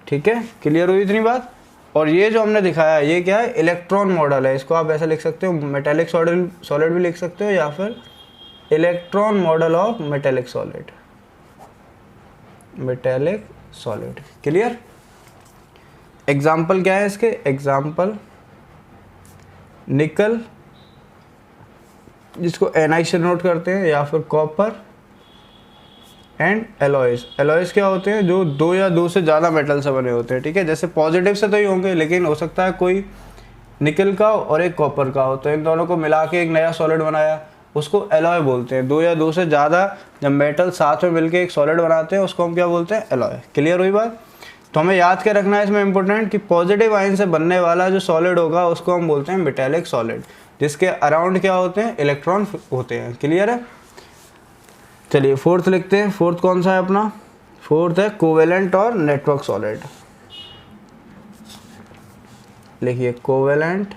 ठीक है। क्लियर हुई इतनी बात। और ये जो हमने दिखाया ये क्या है, इलेक्ट्रॉन मॉडल है। इसको आप ऐसा लिख सकते हो, मेटेलिक सॉलिड भी लिख सकते हो, या फिर electron model of metallic solid, metallic solid. Clear. Example क्या है इसके, एग्जाम्पल निकल, जिसको Ni से नोट करते हैं, या फिर कॉपर एंड एलॉयज। एलॉयज क्या होते हैं, जो दो या दो से ज़्यादा मेटल से बने होते हैं, ठीक है। जैसे पॉजिटिव से तो ही होंगे, लेकिन हो सकता है कोई निकल का और एक कॉपर का हो, तो इन दोनों को मिला के एक नया सॉलिड बनाया, उसको एलॉय बोलते हैं। दो या दो से ज़्यादा जब मेटल साथ में मिलके एक सॉलिड बनाते हैं उसको हम क्या बोलते हैं, एलॉय। क्लियर हुई बात। तो हमें याद क्या रखना है इसमें इंपॉर्टेंट, कि पॉजिटिव आयन से बनने वाला जो सॉलिड होगा उसको हम बोलते हैं मेटेलिक सॉलिड, जिसके अराउंड क्या होते हैं, इलेक्ट्रॉन होते हैं। क्लियर है। चलिए फोर्थ लिखते हैं। फोर्थ कौन सा है अपना, फोर्थ है कोवेलेंट और नेटवर्क सॉलिड। लिखिए कोवेलेंट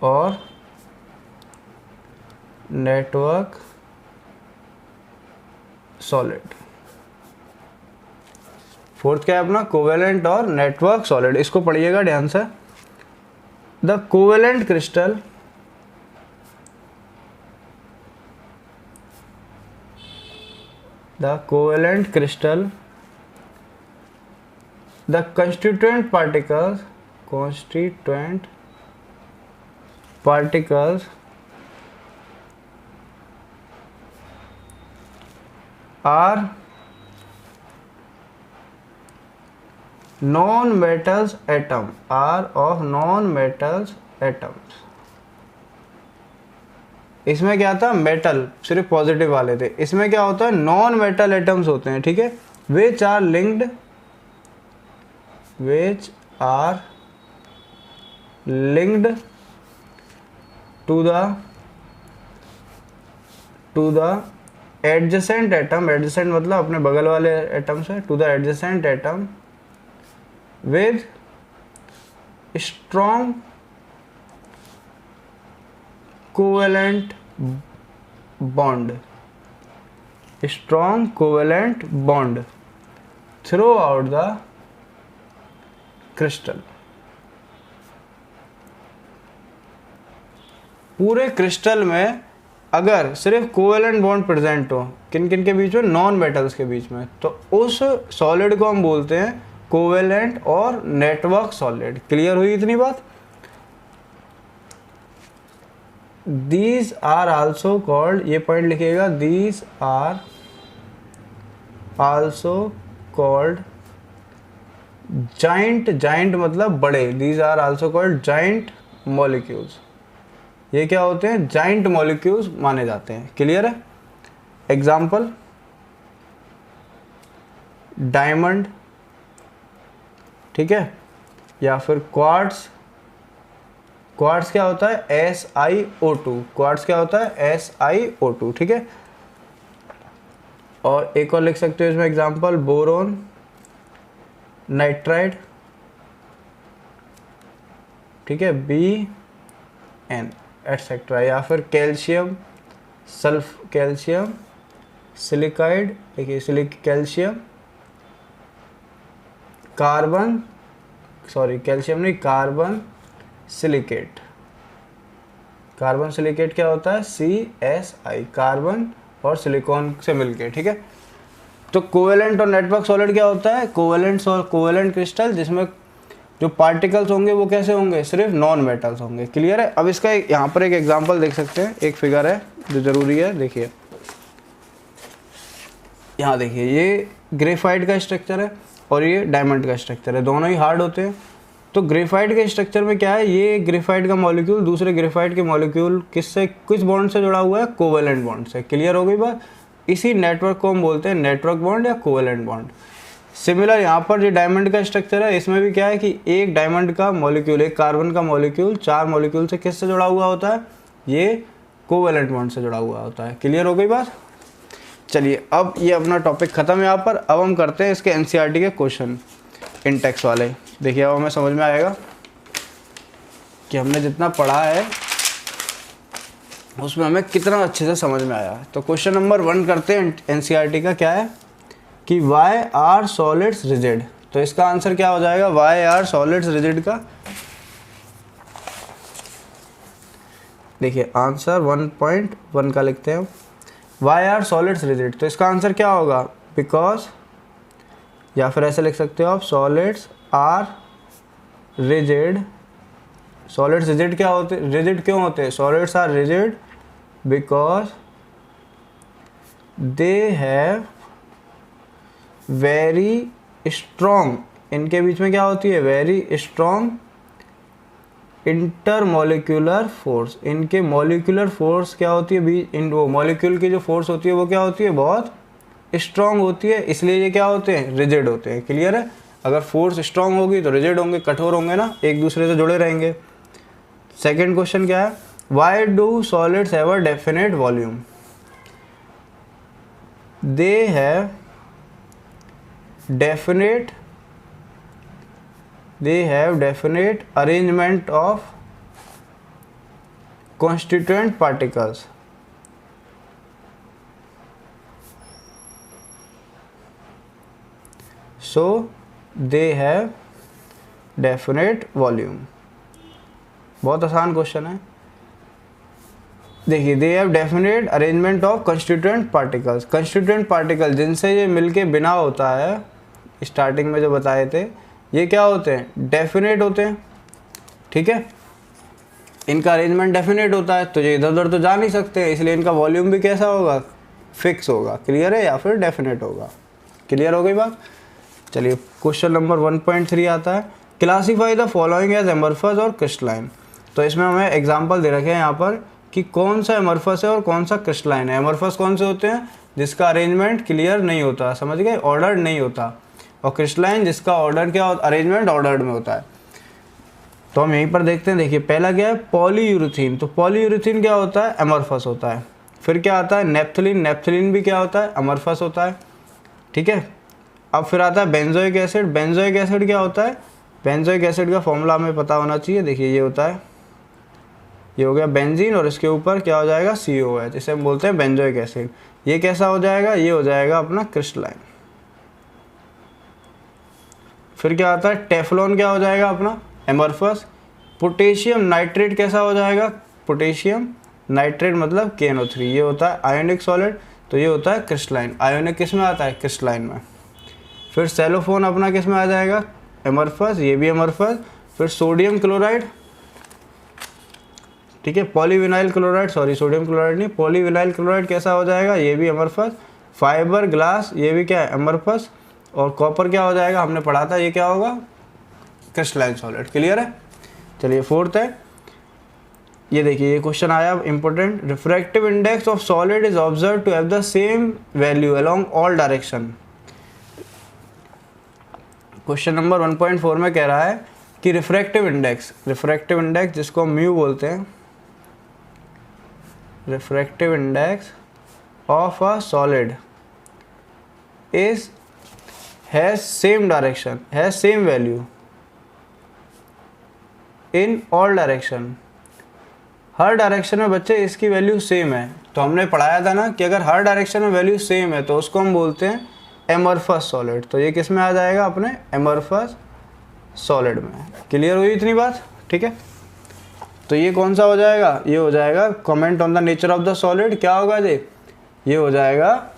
और नेटवर्क सॉलिड। फोर्थ क्या है अपना, कोवेलेंट और नेटवर्क सॉलिड। इसको पढ़िएगा ध्यान से। The covalent crystal the covalent crystal, the constituent particles are non-metals atom, are of non-metals atoms। इसमें क्या था, मेटल सिर्फ पॉजिटिव वाले थे, इसमें क्या होता है, नॉन मेटल एटम्स होते हैं, ठीक है। Which are linked to the adjacent atom, adjacent मतलब अपने बगल वाले एटम से, to the adjacent atom with strong covalent bond, strong covalent bond throughout the crystal. पूरे क्रिस्टल में अगर सिर्फ कोवेलेंट बॉन्ड प्रेजेंट हो, किन किन के बीच में, नॉन मेटल्स के बीच में, तो उस सॉलिड को हम बोलते हैं कोवेलेंट और नेटवर्क सॉलिड। क्लियर हुई इतनी बात? These are also called, ये पॉइंट लिखिएगा, these are also called giant, giant मतलब बड़े, these are also called giant molecules। ये क्या होते हैं? जाइंट मॉलिक्यूल्स माने जाते हैं। क्लियर है? एग्जाम्पल, डायमंड, ठीक है, या फिर क्वार्ट्स। क्वार्ट्स क्या होता है? SiO2। क्वार्ट्स क्या होता है? SiO2, ठीक है। और एक और लिख सकते हो इसमें एग्जाम्पल, बोरोन, नाइट्राइड, ठीक है, Bn एटसेट्रा, या फिर कैल्शियम, कैल्शियम सिलिकाइड, देखिए कैल्शियम, कार्बन, सॉरी कैल्शियम नहीं, कार्बन सिलिकेट। कार्बन सिलिकेट क्या होता है? CSI, कार्बन और सिलिकॉन से मिलके, ठीक है। तो कोवेलेंट और नेटवर्क सॉलिड क्या होता है? कोवेलेंट क्रिस्टल जिसमें जो पार्टिकल्स होंगे वो कैसे होंगे? सिर्फ नॉन मेटल्स होंगे। क्लियर है? अब इसका यहाँ पर एक एग्जांपल देख सकते हैं, एक फिगर है जो ज़रूरी है। देखिए यहाँ देखिए, ये ग्रेफाइट का स्ट्रक्चर है और ये डायमंड का स्ट्रक्चर है, दोनों ही हार्ड होते हैं। तो ग्रेफाइट के स्ट्रक्चर में क्या है? ये ग्रेफाइट का मॉलिक्यूल दूसरे ग्रेफाइट के मॉलिक्यूल किस बॉन्ड से जुड़ा हुआ है? कोवेलेंट बॉन्ड से। क्लियर हो गई बात? इसी नेटवर्क को हम बोलते हैं नेटवर्क बॉन्ड या कोवेलेंट बॉन्ड। सिमिलर यहाँ पर जो डायमंड का स्ट्रक्चर है, इसमें भी क्या है कि एक डायमंड का मॉलिक्यूल, एक कार्बन का मॉलिक्यूल 4 मॉलिक्यूल से किससे जुड़ा हुआ होता है? ये कोवेलेंट बॉन्ड से जुड़ा हुआ होता है। क्लियर हो गई बात? चलिए, अब ये अपना टॉपिक ख़त्म है यहाँ पर। अब हम करते हैं इसके NCERT के क्वेश्चन, इंटेक्स वाले। देखिए अब हमें समझ में आएगा कि हमने जितना पढ़ा है उसमें हमें कितना अच्छे से समझ में आया है। तो क्वेश्चन नंबर 1 करते हैं NCERT का। क्या है कि why are solids rigid? तो इसका आंसर क्या हो जाएगा? why are solids rigid का देखिए आंसर 1.1 का लिखते हैं, why are solids rigid? तो इसका आंसर क्या होगा? बिकॉज, या फिर ऐसे लिख सकते हो आप, solids are rigid। solids rigid क्या होते, rigid क्यों होते हैं? solids are rigid because they have very strong, इनके बीच में क्या होती है? Very strong intermolecular force. इनके मॉलिक्यूलर फोर्स क्या होती है? इन वो मॉलिक्यूल की जो फोर्स होती है वो क्या होती है? बहुत स्ट्रॉन्ग होती है, इसलिए ये क्या होते हैं? रिजिड होते हैं। क्लियर है? अगर फोर्स स्ट्रॉन्ग होगी तो रिजिड होंगे, कठोर होंगे ना, एक दूसरे से जुड़े रहेंगे। सेकेंड क्वेश्चन क्या है? Why do solids have a definite volume? They have definite arrangement of constituent particles। so they have definite volume। बहुत आसान क्वेश्चन है। देखिए, they have definite arrangement of constituent particles. Constituent particle जिनसे ये मिलके बिना होता है, स्टार्टिंग में जो बताए थे, ये क्या होते हैं? डेफिनेट होते हैं। ठीक है, इनका अरेंजमेंट डेफिनेट होता है, तो ये इधर उधर तो जा नहीं सकते, इसलिए इनका वॉल्यूम भी कैसा होगा? फिक्स होगा। क्लियर है? या फिर डेफिनेट होगा। क्लियर हो गई बात? चलिए क्वेश्चन नंबर 1.3 आता है, classify the following as amorphous और क्रिस्टलाइन। तो इसमें हमें एग्जाम्पल दे रखे हैं यहाँ पर कि कौन सा एमरफस है और कौन सा क्रिस्टलाइन है। एमरफस कौन से होते हैं? जिसका अरेंजमेंट क्लियर नहीं होता, समझ गए, ऑर्डर नहीं होता, और क्रिस्टलाइन जिसका ऑर्डर क्या होता, अरेंजमेंट ऑर्डर्ड में होता है। तो हम यहीं पर देखते हैं। देखिए पहला क्या है? पॉलीयूरेथीन। तो पॉलीयूरेथीन क्या होता है? एमरफस होता है। फिर क्या आता है? नेप्थलीन। नेप्थलीन भी क्या होता है? एमरफस होता है। ठीक है, अब फिर आता है बेंजोइक एसिड। बेंजोइक एसिड क्या होता है? बेंजोइक एसिड का फॉर्मूला हमें पता होना चाहिए। देखिए ये होता है, ये हो गया बेंजीन और इसके ऊपर क्या हो जाएगा COH, इसे हम बोलते हैं बेंजोइक एसिड। ये कैसा हो जाएगा, ये हो जाएगा अपना क्रिस्टलाइन। फिर क्या आता है टेफ्लॉन, क्या हो जाएगा अपना एमरफस। पोटेशियम नाइट्रेट कैसा हो जाएगा, पोटेशियम नाइट्रेट मतलब KNO3, ये होता है आयोनिक सॉलिड, तो ये होता है क्रिस्टलाइन। आयोनिक किस में आता है, क्रिस्टलाइन में। फिर सेलोफोन अपना किस में आ जाएगा, एमरफस, ये भी एमरफस। फिर सोडियम क्लोराइड, ठीक है, polyvinyl chloride, sorry sodium chloride नहीं, पॉलीविनाइल क्लोराइड कैसा हो जाएगा, ये भी एमरफस। फाइबर ग्लास, ये भी क्या है, एमरफस। और कॉपर क्या हो जाएगा, हमने पढ़ा था, ये क्या होगा, क्रिस्टलाइन सॉलिड। क्लियर है। चलिए फोर्थ है, ये देखिए ये क्वेश्चन आया important. Refractive index of solid is observed to have the same value along all direction. Question number 1.4 में कह रहा है कि रिफ्रैक्टिव इंडेक्स जिसको हम म्यू बोलते हैं, refractive index of a solid is has same direction, has same value in all direction. Her direction में बच्चे इसकी वैल्यू सेम है। तो हमने पढ़ाया था ना कि अगर हर डायरेक्शन में वैल्यू सेम है तो उसको हम बोलते हैं एमरफस सॉलिड। तो ये किस में आ जाएगा, अपने एमरफस सॉलिड में। क्लियर हुई इतनी बात, ठीक है। तो ये कौन सा हो जाएगा, ये हो जाएगा comment on the nature of the solid, क्या होगा ये हो जाएगा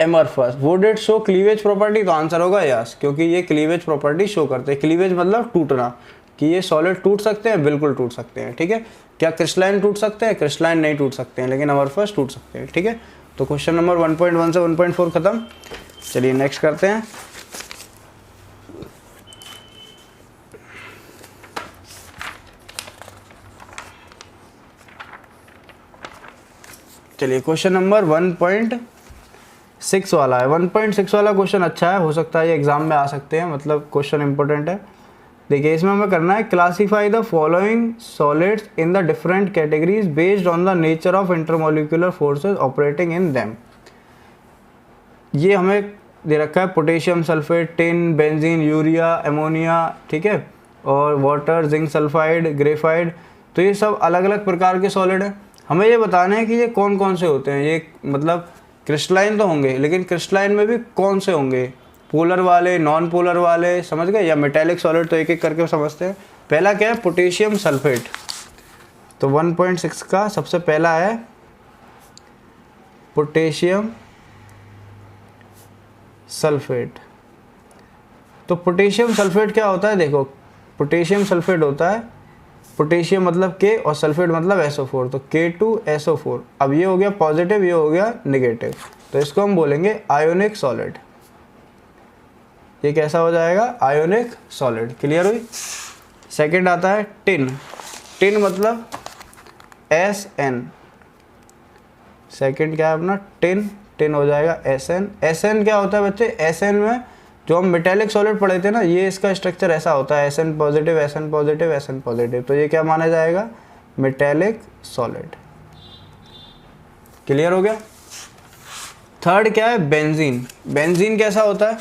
amorphous. Would it show cleavage property, तो आंसर होगा यस, क्योंकि ये क्लीवेज प्रॉपर्टी शो करते हैं। क्लीवेज मतलब टूटना, कि ये सॉलिड टूट सकते हैं, बिल्कुल टूट सकते हैं, ठीक है। क्या क्रिस्टलाइन टूट सकते हैं, क्रिस्टलाइन नहीं टूट सकते हैं, लेकिन एमरफस टूट सकते हैं, ठीक है। तो क्वेश्चन नंबर 1.1 से 1.4 खत्म। चलिए नेक्स्ट करते हैं। चलिए क्वेश्चन नंबर 1.6 वाला है। 1.6 वाला क्वेश्चन अच्छा है, हो सकता है ये एग्जाम में आ सकते हैं, मतलब क्वेश्चन इंपॉर्टेंट है। देखिए इसमें हमें करना है classify the following solids in the different categories based on the nature of intermolecular forces operating in them. ये हमें दे रखा है potassium sulphate, tin, benzene, urea, ammonia, ठीक है, और वाटर, जिंक सल्फाइड, ग्रेफाइड। तो ये सब अलग अलग प्रकार के सॉलिड हैं। हमें ये बताना है कि ये कौन कौन से होते हैं। ये मतलब क्रिस्टलाइन तो होंगे, लेकिन क्रिस्टलाइन में भी कौन से होंगे, पोलर वाले, नॉन पोलर वाले, समझ गए, या मेटेलिक सॉलिड। तो एक एक करके समझते हैं। पहला क्या है, पोटेशियम सल्फेट। तो 1.6 का सबसे पहला है पोटेशियम सल्फेट। तो पोटेशियम सल्फेट क्या होता है, देखो पोटेशियम सल्फेट होता है, पोटेशियम मतलब K और सल्फेट मतलब SO4, तो K2SO4। अब ये हो गया पॉजिटिव, ये हो गया नेगेटिव, तो इसको हम बोलेंगे आयोनिक सॉलिड। ये कैसा हो जाएगा, आयोनिक सॉलिड। क्लियर हुई। सेकंड आता है टिन। टिन मतलब SN। सेकंड क्या है अपना, टिन। टिन हो जाएगा SN। SN क्या होता है बच्चे, SN में जो हम मेटेलिक सॉलिड पढ़े थे ना, ये इसका स्ट्रक्चर ऐसा होता है, SN positive, SN positive, SN positive. तो ये क्या माना जाएगा, मेटेलिक सॉलिड। क्लियर हो गया। थर्ड क्या है, बेंजीन। बेंजीन कैसा होता है,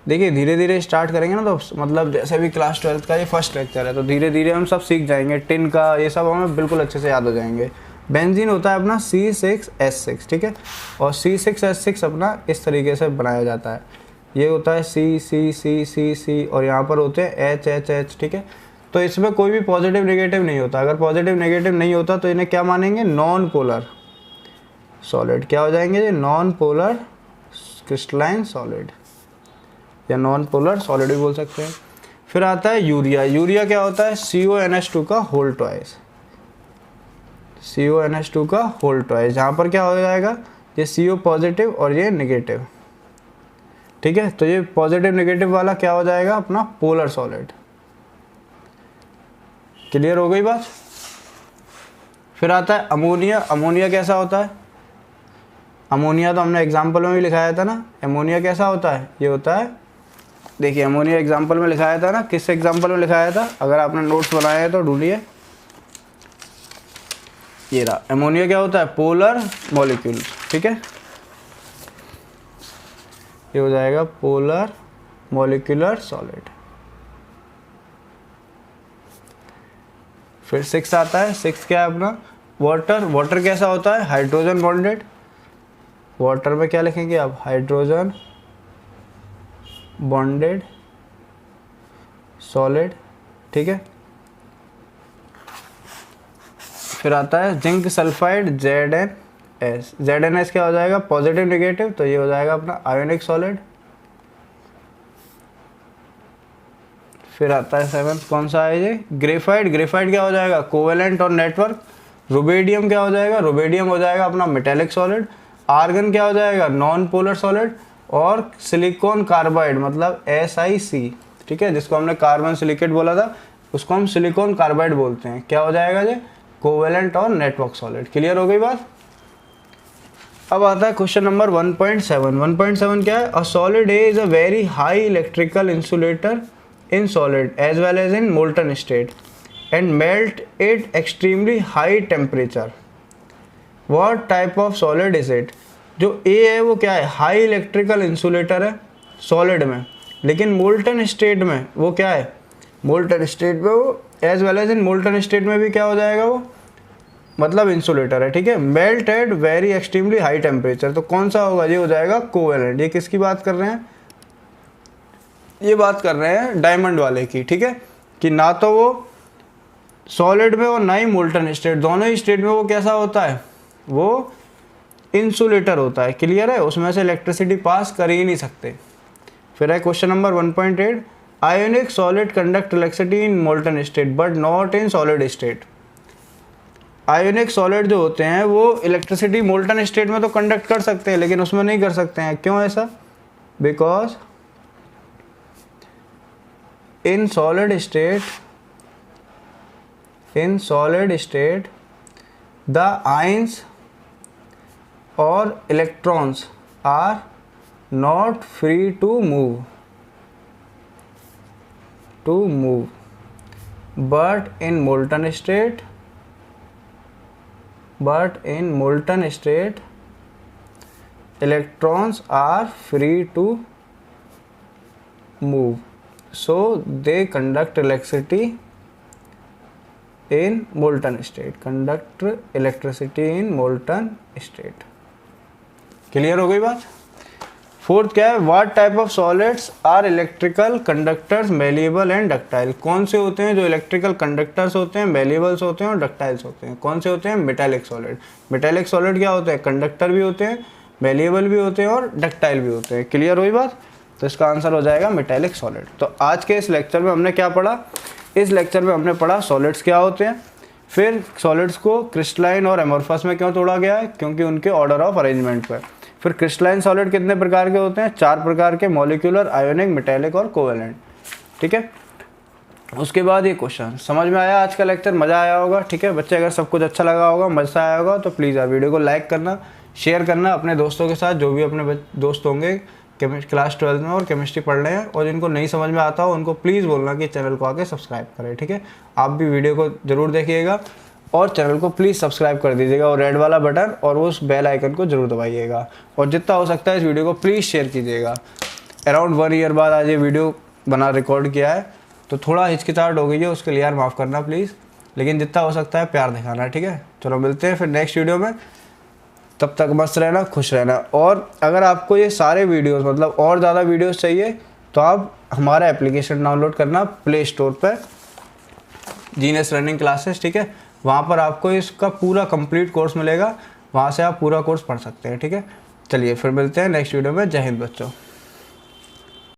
देखिए धीरे धीरे स्टार्ट करेंगे ना, तो मतलब जैसे भी क्लास 12th का ये फर्स्ट लेक्चर है, तो धीरे धीरे हम सब सीख जाएंगे। टिन का ये सब हमें बिल्कुल अच्छे से याद हो जाएंगे। बेंजीन होता है अपना C6H6, ठीक है, और C6H6 अपना इस तरीके से बनाया जाता है। ये होता है C, और यहाँ पर होते हैं H, ठीक है। तो इसमें कोई भी पॉजिटिव नेगेटिव नहीं होता। अगर पॉजिटिव नेगेटिव नहीं होता तो इन्हें क्या मानेंगे, नॉन पोलर सॉलिड। क्या हो जाएंगे ये, नॉन पोलर क्रिस्टलाइन सॉलिड, या नॉन पोलर सॉलिड भी बोल सकते हैं। फिर आता है यूरिया। यूरिया क्या होता है, CONH2 का होल ट्वाइस। CONH2 का होल ट्वाइस। यहाँ पर क्या हो जाएगा, ये CO पॉजिटिव और ये नेगेटिव, ठीक है। तो ये पॉजिटिव नेगेटिव वाला क्या हो जाएगा, अपना पोलर सॉलिड। क्लियर हो गई बात। फिर आता है अमोनिया। अमोनिया कैसा होता है, अमोनिया तो हमने एग्जाम्पल में भी लिखाया था ना। अमोनिया कैसा होता है, ये होता है, देखिए अमोनिया एग्जाम्पल में लिखाया था ना, किस एग्जाम्पल में लिखाया था, अगर आपने नोट्स बनाए हैं तो ढूंढिए। ये रहा, अमोनिया क्या होता है, पोलर मॉलिक्यूल, ठीक है। ये हो जाएगा पोलर मॉलिक्यूलर सॉलिड। फिर 6 आता है, 6 क्या है अपना वाटर। वाटर कैसा होता है, हाइड्रोजन बॉन्डेड। वाटर में क्या लिखेंगे आप, हाइड्रोजन बॉन्डेड सॉलिड, ठीक है। फिर आता है जिंक सल्फाइड ZnS। ZnS क्या हो जाएगा, पॉजिटिव नेगेटिव, तो ये हो जाएगा अपना आयोनिक सॉलिड। फिर आता है 7th, कौन सा है ये, ग्रेफाइट। ग्रेफाइट क्या हो जाएगा, कोवेलेंट और नेटवर्क। रुबेडियम क्या हो जाएगा, रुबेडियम हो जाएगा अपना मेटेलिक सॉलिड। आर्गन क्या हो जाएगा, नॉन पोलर सॉलिड। और सिलिकॉन कार्बाइड मतलब SiC, ठीक है, जिसको हमने कार्बन सिलिकेट बोला था उसको हम सिलिकॉन कार्बाइड बोलते हैं। क्या हो जाएगा ये, कोवेलेंट और नेटवर्क सॉलिड। क्लियर हो गई बात। अब आता है क्वेश्चन नंबर 1.7। 1.7 क्या है, a solid A is a very high electrical insulator in solid as well as in molten state and melt at extremely high temperature. What type of solid is it? जो A है वो क्या है, high electrical insulator है solid में, लेकिन molten state में वो क्या है, मोल्टन स्टेट में वो as well as in molten state में भी क्या हो जाएगा वो, मतलब इंसुलेटर है, ठीक है। Melt at very extremely high temperature, तो कौन सा होगा, ये हो जाएगा कोवेलेंट। ये किसकी बात कर रहे हैं, ये बात कर रहे हैं डायमंड वाले की, ठीक है, कि ना तो वो सॉलिड में और ना ही मोल्टन स्टेट, दोनों ही स्टेट में वो कैसा होता है, वो इंसुलेटर होता है। क्लियर है, उसमें से इलेक्ट्रिसिटी पास कर ही नहीं सकते। फिर है question number 1.8, ionic solid conduct electricity in molten state but not in solid state. Ionic solid जो होते हैं वो इलेक्ट्रिसिटी मोल्टन स्टेट में तो कंडक्ट कर सकते हैं लेकिन उसमें नहीं कर सकते हैं। क्यों ऐसा, because in solid state the ions or electrons are not free to move but in molten state electrons are free to move, so they conduct electricity in molten state, clear हो गई बात। फोर्थ क्या है, what type of solids are electrical conductors malleable and ductile. कौन से होते हैं जो इलेक्ट्रिकल कंडक्टर्स होते हैं, मेलिएबल्स होते हैं और डक्टाइल्स होते हैं। कौन से होते हैं, मेटालिक सॉलिड। मेटालिक सॉलिड क्या होते हैं, कंडक्टर भी होते हैं, मेलिएबल भी होते हैं और डक्टाइल भी होते हैं। क्लियर हुई बात, तो इसका आंसर हो जाएगा मेटालिक सॉलिड। तो आज के इस लेक्चर में हमने क्या पढ़ा, इस लेक्चर में हमने पढ़ा सॉलिड्स क्या होते हैं, फिर सॉलिड्स को क्रिस्टलाइन और एमोर्फस में क्यों तोड़ा गया है, क्योंकि उनके ऑर्डर ऑफ अरेंजमेंट पर। फिर क्रिस्टलाइन सॉलिड कितने प्रकार के होते हैं, 4 प्रकार के, मॉलिक्यूलर, आयोनिक, मेटालिक और कोवेलेंट, ठीक है। उसके बाद ये क्वेश्चन समझ में आया। आज का लेक्चर मज़ा आया होगा, ठीक है बच्चे। अगर सब कुछ अच्छा लगा होगा, मज़ा आया होगा तो प्लीज़ यार वीडियो को लाइक करना, शेयर करना अपने दोस्तों के साथ, जो भी अपने दोस्त होंगे क्लास 12 में और केमिस्ट्री पढ़ रहे हैं, और जिनको नहीं समझ में आता हो उनको प्लीज़ बोलना कि चैनल को आके सब्सक्राइब करें, ठीक है। आप भी वीडियो को ज़रूर देखिएगा और चैनल को प्लीज़ सब्सक्राइब कर दीजिएगा, और रेड वाला बटन और उस बेल आइकन को जरूर दबाइएगा, और जितना हो सकता है इस वीडियो को प्लीज़ शेयर कीजिएगा। अराउंड 1 ईयर बाद आज ये वीडियो रिकॉर्ड किया है, तो थोड़ा हिचकिचाहट हो गई है, उसके लिए यार माफ़ करना प्लीज़, लेकिन जितना हो सकता है प्यार दिखाना, ठीक है। चलो मिलते हैं फिर नेक्स्ट वीडियो में, तब तक मस्त रहना, खुश रहना। और अगर आपको ये सारे वीडियोस मतलब और ज़्यादा वीडियोस चाहिए तो आप हमारा एप्लीकेशन डाउनलोड करना प्ले स्टोर पर, जीनियस लर्निंग क्लासेस, ठीक है। वहाँ पर आपको इसका पूरा कंप्लीट कोर्स मिलेगा, वहाँ से आप पूरा कोर्स पढ़ सकते हैं, ठीक है। चलिए फिर मिलते हैं नेक्स्ट वीडियो में। जय हिंद बच्चों।